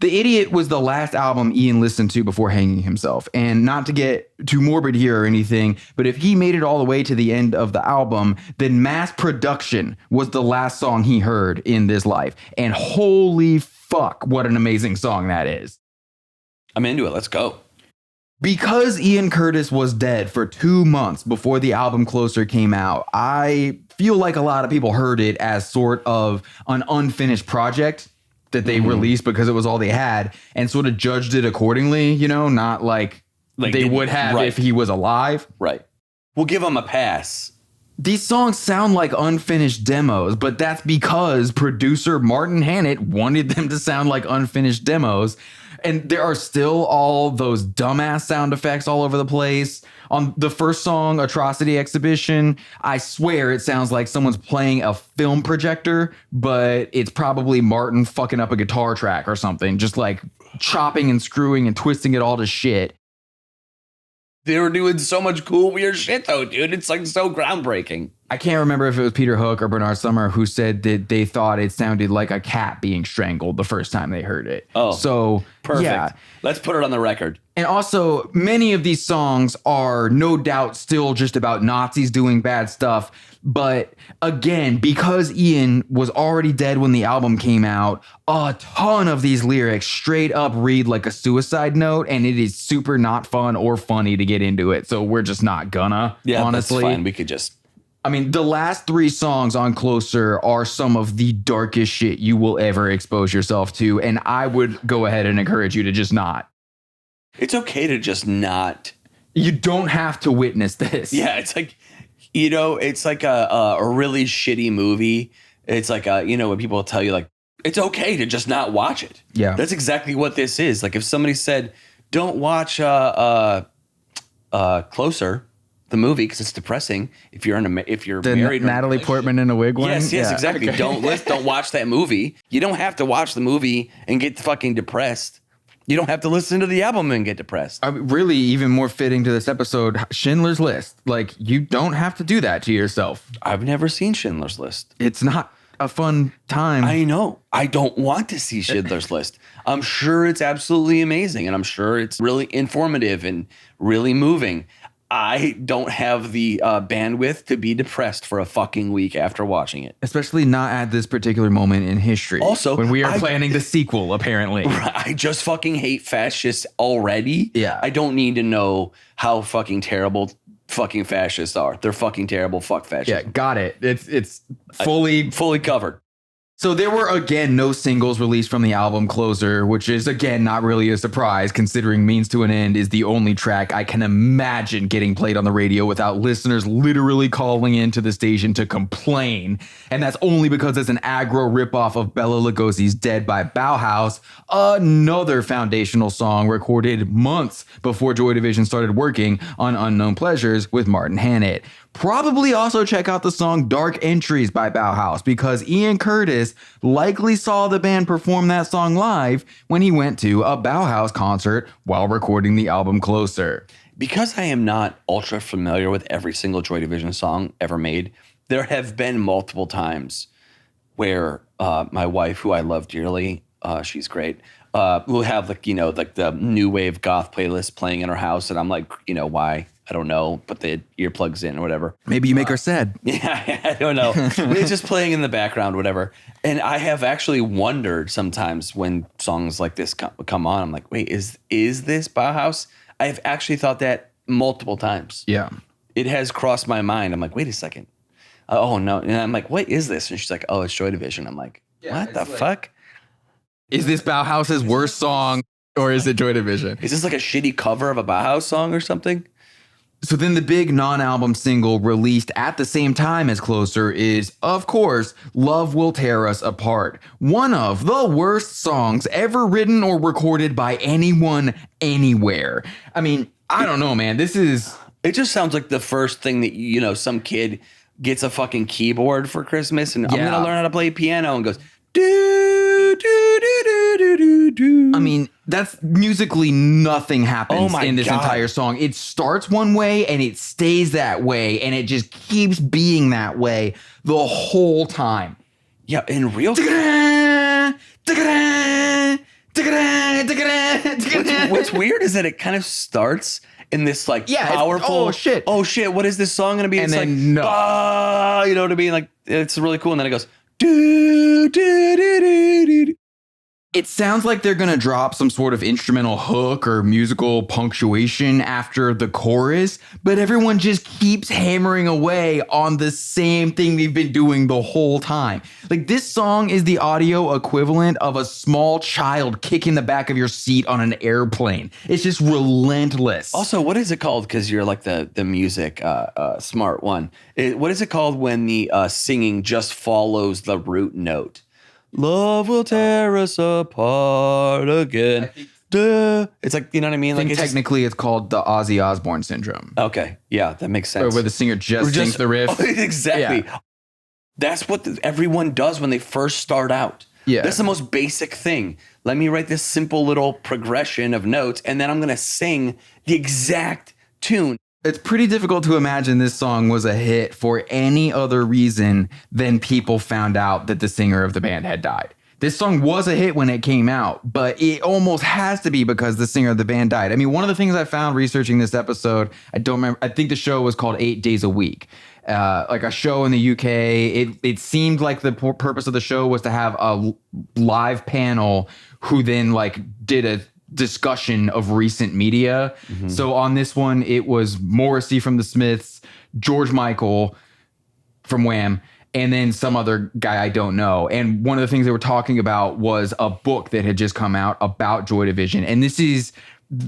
The Idiot was the last album Ian listened to before hanging himself. And not to get too morbid here or anything, but if he made it all the way to the end of the album, then Mass Production was the last song he heard in this life. And holy fuck, what an amazing song that is. I'm into it. Let's go. Because Ian Curtis was dead for 2 months before the album Closer came out, I feel like a lot of people heard it as sort of an unfinished project that they released because it was all they had, and sort of judged it accordingly, not like they would have if he was alive. Right. We'll give him a pass. These songs sound like unfinished demos, but that's because producer Martin Hannett wanted them to sound like unfinished demos. And there are still all those dumbass sound effects all over the place. On the first song, Atrocity Exhibition, I swear it sounds like someone's playing a film projector, but it's probably Martin fucking up a guitar track or something, just like chopping and screwing and twisting it all to shit. They were doing so much cool, weird shit, though, dude. It's like so groundbreaking. I can't remember if it was Peter Hook or Bernard Summer who said that they thought it sounded like a cat being strangled the first time they heard it. Oh, so perfect. Yeah. Let's put it on the record. And also, many of these songs are no doubt still just about Nazis doing bad stuff. But again, because Ian was already dead when the album came out, a ton of these lyrics straight up read like a suicide note, and it is super not fun or funny to get into it. So we're just not gonna, honestly. That's fine. We could just... I mean, the last 3 songs on Closer are some of the darkest shit you will ever expose yourself to, and I would go ahead and encourage you to just not. It's okay to just not. You don't have to witness this. Yeah, it's like, it's like a really shitty movie. It's like, when people tell you, like, it's okay to just not watch it. Yeah. That's exactly what this is. Like, if somebody said, don't watch Closer, the movie, because it's depressing. If you're married, Natalie Portman in a wig one. Yes, Yeah. exactly. Okay. Don't watch that movie. You don't have to watch the movie and get fucking depressed. You don't have to listen to the album and get depressed. Really, even more fitting to this episode, Schindler's List. Like, you don't have to do that to yourself. I've never seen Schindler's List. It's not a fun time. I know. I don't want to see Schindler's List. I'm sure it's absolutely amazing, and I'm sure it's really informative and really moving. I don't have the bandwidth to be depressed for a fucking week after watching it. Especially not at this particular moment in history. Also, when we are planning the sequel, apparently. I just fucking hate fascists already. Yeah. I don't need to know how fucking terrible fucking fascists are. They're fucking terrible. Fuck fascists. Yeah, got it. It's fully covered. So there were, again, no singles released from the album Closer, which is, again, not really a surprise considering Means to an End is the only track I can imagine getting played on the radio without listeners literally calling into the station to complain. And that's only because it's an aggro ripoff of Bela Lugosi's Dead by Bauhaus, another foundational song recorded months before Joy Division started working on Unknown Pleasures with Martin Hannett. Probably also check out the song Dark Entries by Bauhaus because Ian Curtis likely saw the band perform that song live when he went to a Bauhaus concert while recording the album Closer. Because I am not ultra familiar with every single Joy Division song ever made, there have been multiple times where my wife, who I love dearly, she's great, will have like the new wave goth playlist playing in her house, and I'm like, why? I don't know, put the earplugs in or whatever. Maybe you make her sad. Yeah, I don't know. It's just playing in the background, whatever. And I have actually wondered sometimes when songs like this come on, I'm like, wait, is this Bauhaus? I've actually thought that multiple times. Yeah. It has crossed my mind. I'm like, wait a second. Oh, no. And I'm like, what is this? And she's like, oh, it's Joy Division. I'm like, what the fuck? Is this Bauhaus's worst song or is it Joy Division? Is this like a shitty cover of a Bauhaus song or something? So then the big non-album single released at the same time as Closer is, of course, Love Will Tear Us Apart. One of the worst songs ever written or recorded by anyone anywhere. I mean, I don't know, man. It just sounds like the first thing that, some kid gets a fucking keyboard for Christmas and I'm going to learn how to play piano and goes, do, do, do, do, do, do, do. I mean, that's musically nothing happens in this entire song. It starts one way and it stays that way and it just keeps being that way the whole time. Yeah, in real What's weird is that it kind of starts in this like powerful oh shit, what is this song gonna be? And it's then like you know what I mean? Like it's really cool, and then it goes do do do do do. It sounds like they're going to drop some sort of instrumental hook or musical punctuation after the chorus, but everyone just keeps hammering away on the same thing they've been doing the whole time. Like, this song is the audio equivalent of a small child kicking the back of your seat on an airplane. It's just relentless. Also, what is it called? Because you're like the music smart one. What is it called when the singing just follows the root note? Love will tear us apart again. It's like, you know what I mean? Like technically it's called the Ozzy Osbourne syndrome. Okay. Yeah, that makes sense. Where the singer just sings the riff. Exactly. Yeah. That's what everyone does when they first start out. Yeah. That's the most basic thing. Let me write this simple little progression of notes, and then I'm going to sing the exact tune. It's pretty difficult to imagine this song was a hit for any other reason than people found out that the singer of the band had died. This song was a hit when it came out, but it almost has to be because the singer of the band died. I mean, one of the things I found researching this episode, I don't remember, I think the show was called 8 Days a Week. Like a show in the UK. It seemed like the purpose of the show was to have a live panel who then like did a discussion of recent media. Mm-hmm. So on this one, it was Morrissey from the Smiths, George Michael from Wham, and then some other guy I don't know. And one of the things they were talking about was a book that had just come out about Joy Division. And this is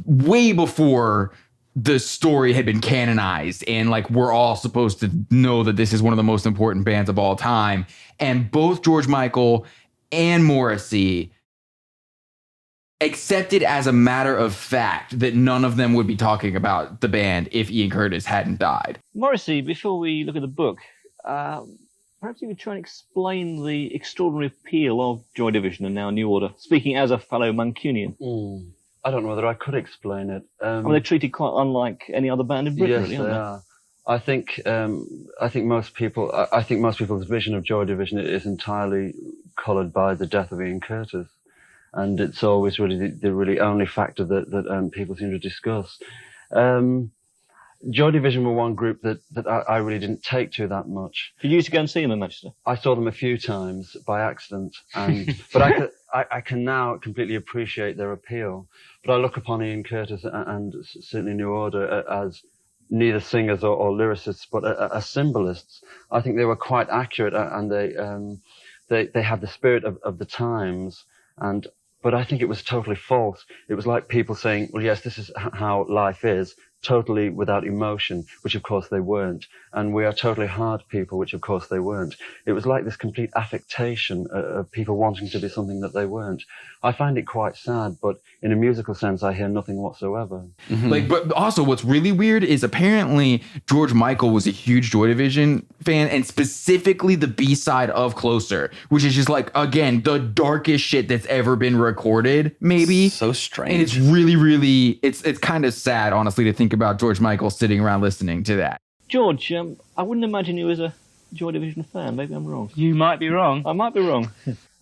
way before the story had been canonized. And like, we're all supposed to know that this is one of the most important bands of all time. And both George Michael and Morrissey accepted as a matter of fact that none of them would be talking about the band if Ian Curtis hadn't died. Morrissey, before we look at the book, perhaps you could try and explain the extraordinary appeal of Joy Division and now New Order, speaking as a fellow Mancunian. I don't know whether I could explain it. I mean, they're treated quite unlike any other band in Britain, yes, really, aren't they? I think most people's vision of Joy Division is entirely coloured by the death of Ian Curtis. And it's always really the really only factor that people seem to discuss. Joy Division were one group that I really didn't take to that much. Did you used to go and see them in Manchester? I saw them a few times by accident, but I can now completely appreciate their appeal. But I look upon Ian Curtis and certainly New Order as neither singers or lyricists, but as symbolists. I think they were quite accurate, and they had the spirit of the times. But I think it was totally false. It was like people saying, well, yes, this is how life is, totally without emotion, which of course they weren't. And we are totally hard people, which of course they weren't. It was like this complete affectation of people wanting to be something that they weren't. I find it quite sad, but in a musical sense, I hear nothing whatsoever. Mm-hmm. Like, but also what's really weird is apparently George Michael was a huge Joy Division fan, and specifically the B-side of Closer, which is just like, again, the darkest shit that's ever been recorded, maybe. So strange. And it's really, really, it's kind of sad, honestly, to think about George Michael sitting around listening to that. George, I wouldn't imagine you as a Joy Division fan. Maybe I'm wrong. You might be wrong. I might be wrong.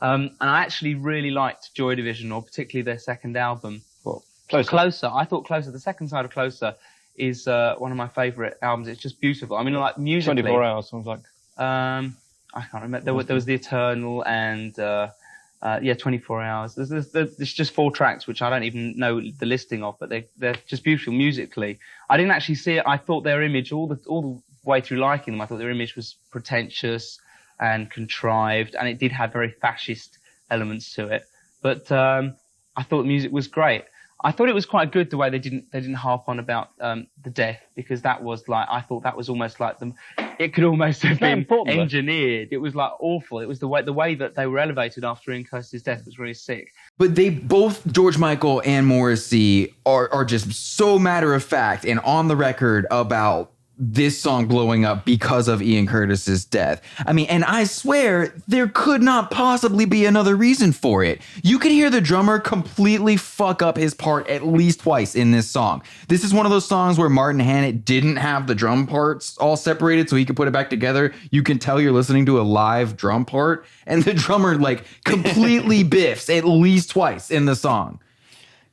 And I actually really liked Joy Division, or particularly their second album. What? Closer. I thought Closer. The second side of Closer is one of my favourite albums. It's just beautiful. I mean, like musically. 24 Hours sounds like. I can't remember. There was The Eternal and 24 Hours. There's just 4 tracks, which I don't even know the listing of, but they're just beautiful musically. I didn't actually see it. I thought their image all the way through liking them, I thought their image was pretentious and contrived, and it did have very fascist elements to it. But I thought the music was great. I thought it was quite good the way they didn't harp on about the death, because that was like, I thought that was almost like them. It could almost have been engineered. It was like awful. It was the way that they were elevated after Ian Curtis' death was really sick. But they both, George Michael and Morrissey, are just so matter of fact and on the record about this song blowing up because of Ian Curtis's death. I mean, and I swear there could not possibly be another reason for it. You could hear the drummer completely fuck up his part at least twice in this song. This is one of those songs where Martin Hannett didn't have the drum parts all separated so he could put it back together. You can tell you're listening to a live drum part, and the drummer like completely biffs at least twice in the song.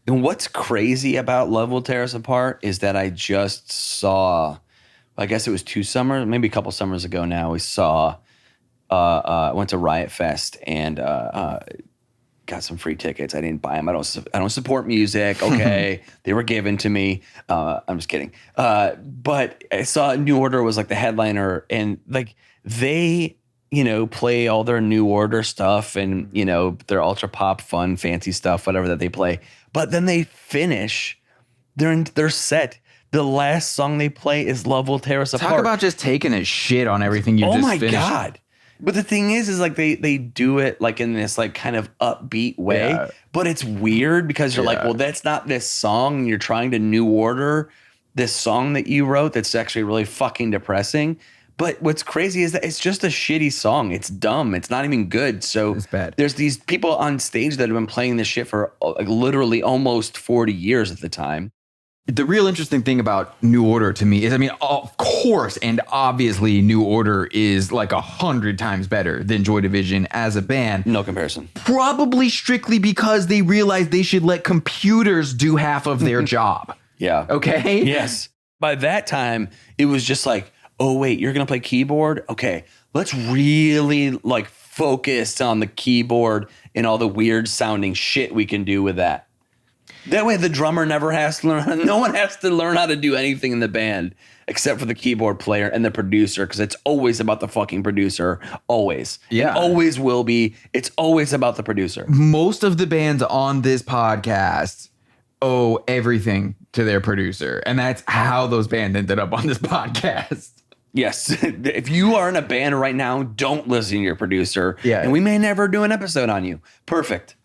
And what's crazy about Love Will Tear Us Apart is that I just saw, I guess it was 2 summers, maybe a couple summers ago now, we saw, went to Riot Fest and got some free tickets. I didn't buy them. I don't support music. Okay. They were given to me. I'm just kidding. But I saw New Order was like the headliner, and like they, play all their New Order stuff and, their ultra pop, fun, fancy stuff, whatever that they play. But then they finish their set. The last song they play is Love Will Tear Us Apart. Talk about just taking a shit on everything you just finished. Oh my God. But the thing is like they do it like in this like kind of upbeat way, but it's weird because you're like, well, that's not this song. You're trying to New Order this song that you wrote that's actually really fucking depressing. But what's crazy is that it's just a shitty song. It's dumb. It's not even good. So it's bad. There's these people on stage that have been playing this shit for like literally almost 40 years at the time. The real interesting thing about New Order to me is, I mean, of course, and obviously New Order is like 100 times better than Joy Division as a band. No comparison. Probably strictly because they realized they should let computers do half of their job. Yeah. Okay? Yes. By that time, it was just like, oh, wait, you're going to play keyboard? Okay, let's really like focus on the keyboard and all the weird sounding shit we can do with that. That way the drummer never has to learn. No one has to learn how to do anything in the band except for the keyboard player and the producer, because it's always about the fucking producer. Always. Yeah. It always will be. It's always about the producer. Most of the bands on this podcast owe everything to their producer. And that's how those bands ended up on this podcast. Yes. If you are in a band right now, don't listen to your producer. Yeah. And we may never do an episode on you. Perfect.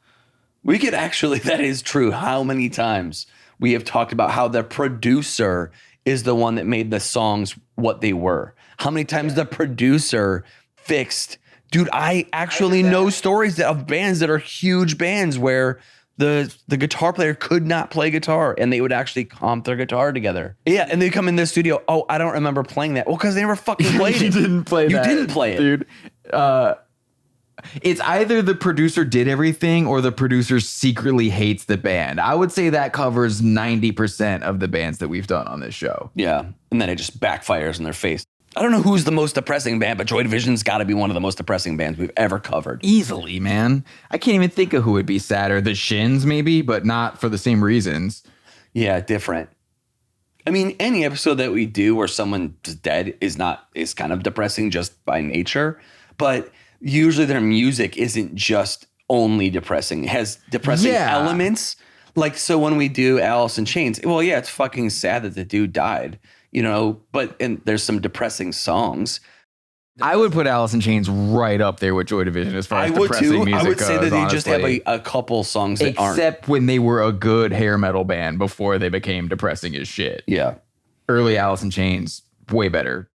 We could actually, that is true. How many times we have talked about how the producer is the one that made the songs what they were. How many times the producer fixed. Dude, I actually know stories of bands that are huge bands where the guitar player could not play guitar and they would actually comp their guitar together. Yeah, and they come in the studio. Oh, I don't remember playing that. Well, because they never fucking played it. You didn't play that. You didn't play it. Dude. It's either the producer did everything or the producer secretly hates the band. I would say that covers 90% of the bands that we've done on this show. Yeah, and then it just backfires in their face. I don't know who's the most depressing band, but Joy Division's got to be one of the most depressing bands we've ever covered. Easily, man. I can't even think of who would be sadder. The Shins, maybe, but not for the same reasons. Yeah, different. I mean, any episode that we do where someone's dead is kind of depressing just by nature, but usually their music isn't just only depressing. It has depressing elements. Like, so when we do Alice in Chains, well, yeah, it's fucking sad that the dude died, you know, and there's some depressing songs. I would put Alice in Chains right up there with Joy Division as far as depressing music goes. I would say that they honestly. just have a couple songs that aren't. Except when they were a good hair metal band before they became depressing as shit. Yeah. Early Alice in Chains, way better.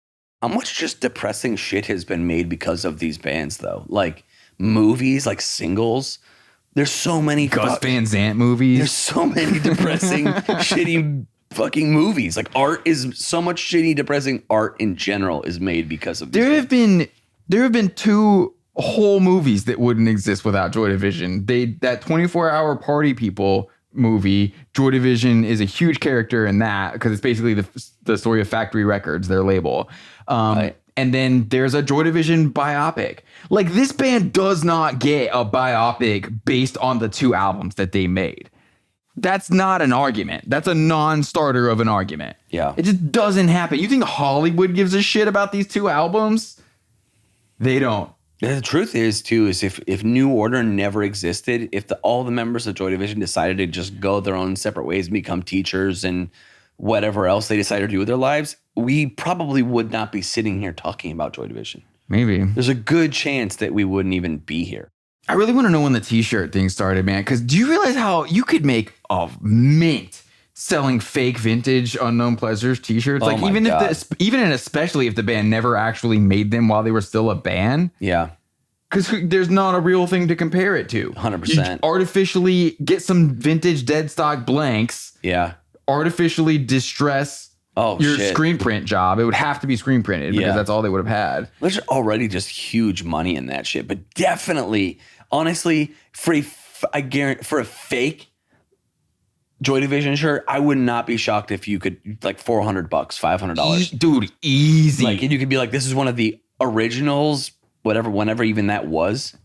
How much just depressing shit has been made because of these bands, though? Like movies, like singles. There's so many Gus Van Sant movies. There's so many depressing, shitty fucking movies. Like art is so much shitty, depressing art in general is made because of. There have been 2 whole movies that wouldn't exist without Joy Division. That 24-hour Party People movie, Joy Division is a huge character in that because it's basically the story of Factory Records, their label. Right. And then there's a Joy Division biopic. Like, this band does not get a biopic based on the 2 albums that they made. That's not an argument. That's a non-starter of an argument. Yeah. It just doesn't happen. You think Hollywood gives a shit about these 2 albums? They don't. The truth is, too, is if New Order never existed, if all the members of Joy Division decided to just go their own separate ways and become teachers and whatever else they decided to do with their lives, we probably would not be sitting here talking about Joy Division. Maybe. There's a good chance that we wouldn't even be here. I really want to know when the t-shirt thing started, man, because do you realize how you could make a mint selling fake vintage Unknown Pleasures t-shirts? Like, even and especially if the band never actually made them while they were still a band. Yeah. Because there's not a real thing to compare it to. 100%. You artificially get some vintage dead stock blanks. Yeah. Artificially distress your screen print job. It would have to be screen printed because that's all they would have had. There's already just huge money in that shit, but definitely, honestly, for a fake Joy Division shirt, I would not be shocked if you could like $400, $500. Dude, easy. Like, and you could be like, this is one of the originals, whenever even that was.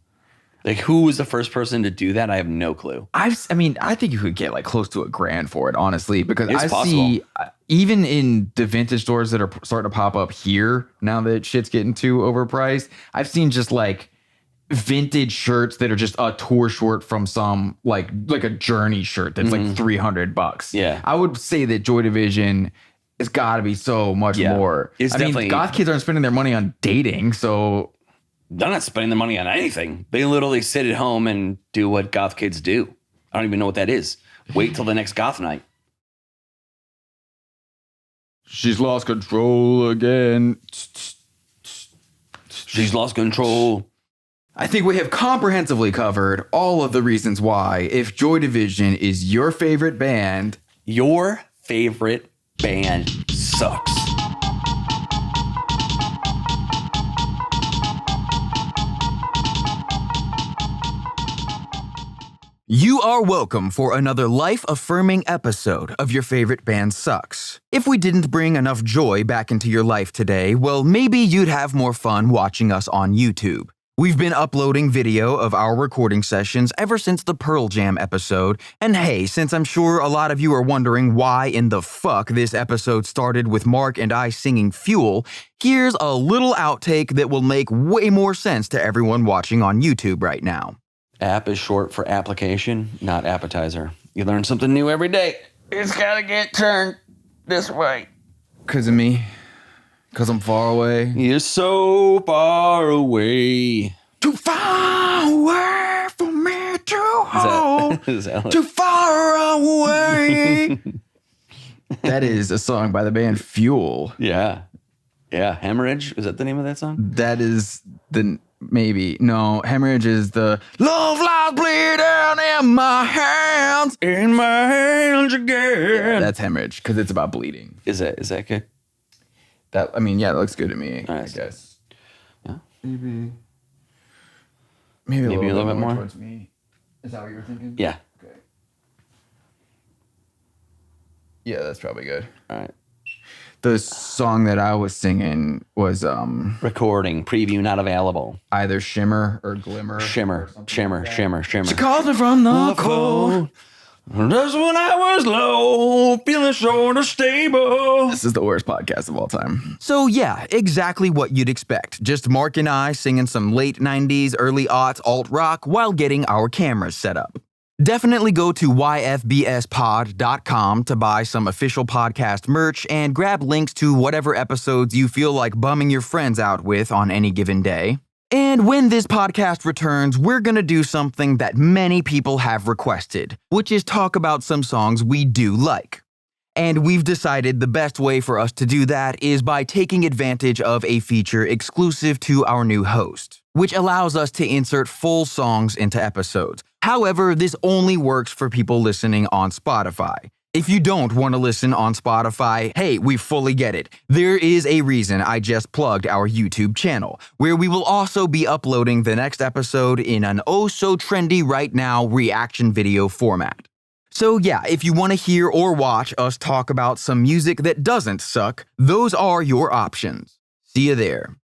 Like, who was the first person to do that? I have no clue. I think you could get like close to $1,000 for it, honestly, because It's possible. see even in the vintage stores that are starting to pop up here now that shit's getting too overpriced. I've seen just like vintage shirts that are just a tour short from some like a Journey shirt that's like $300. Yeah, I would say that Joy Division has got to be so much more. I mean, goth kids aren't spending their money on dating, so. They're not spending their money on anything. They literally sit at home and do what goth kids do. I don't even know what that is. Wait till the next goth night. She's lost control again. She's lost control. I think we have comprehensively covered all of the reasons why, if Joy Division is your favorite band, your favorite band sucks. You are welcome for another life-affirming episode of Your Favorite Band Sucks. If we didn't bring enough joy back into your life today, well, maybe you'd have more fun watching us on YouTube. We've been uploading video of our recording sessions ever since the Pearl Jam episode, and hey, since I'm sure a lot of you are wondering why in the fuck this episode started with Mark and I singing Fuel, here's a little outtake that will make way more sense to everyone watching on YouTube right now. App is short for application, not appetizer. You learn something new every day. It's gotta get turned this way. Cause of me? Cause I'm far away? You're so far away. Too far away for me to hold. Is that like, Too far away. That is a song by the band Fuel. yeah. Yeah. Hemorrhage? Is that the name of that song? That is the... Maybe. No, Hemorrhage is the love lies bleeding in my hands. In my hands again. Yeah, that's Hemorrhage because it's about bleeding. Is that good? That yeah, that looks good to me. Nice. I guess. Yeah. Maybe a little bit more towards me. Is that what you were thinking? Yeah. Okay. Yeah, that's probably good. All right. The song that I was singing was Recording, preview not available. either Shimmer or Glimmer. Shimmer. She called me from the cold. That's when I was low, feeling sort of stable. This is the worst podcast of all time. So yeah, exactly what you'd expect. Just Mark and I singing some late 90s, early aughts alt rock while getting our cameras set up. Definitely go to yfbspod.com to buy some official podcast merch and grab links to whatever episodes you feel like bumming your friends out with on any given day. And when this podcast returns, we're gonna do something that many people have requested, which is talk about some songs we do like. And we've decided the best way for us to do that is by taking advantage of a feature exclusive to our new host, which allows us to insert full songs into episodes. However, this only works for people listening on Spotify. If you don't want to listen on Spotify, hey, we fully get it. There is a reason I just plugged our YouTube channel, where we will also be uploading the next episode in an oh-so-trendy right now reaction video format. So yeah, if you want to hear or watch us talk about some music that doesn't suck, those are your options. See you there.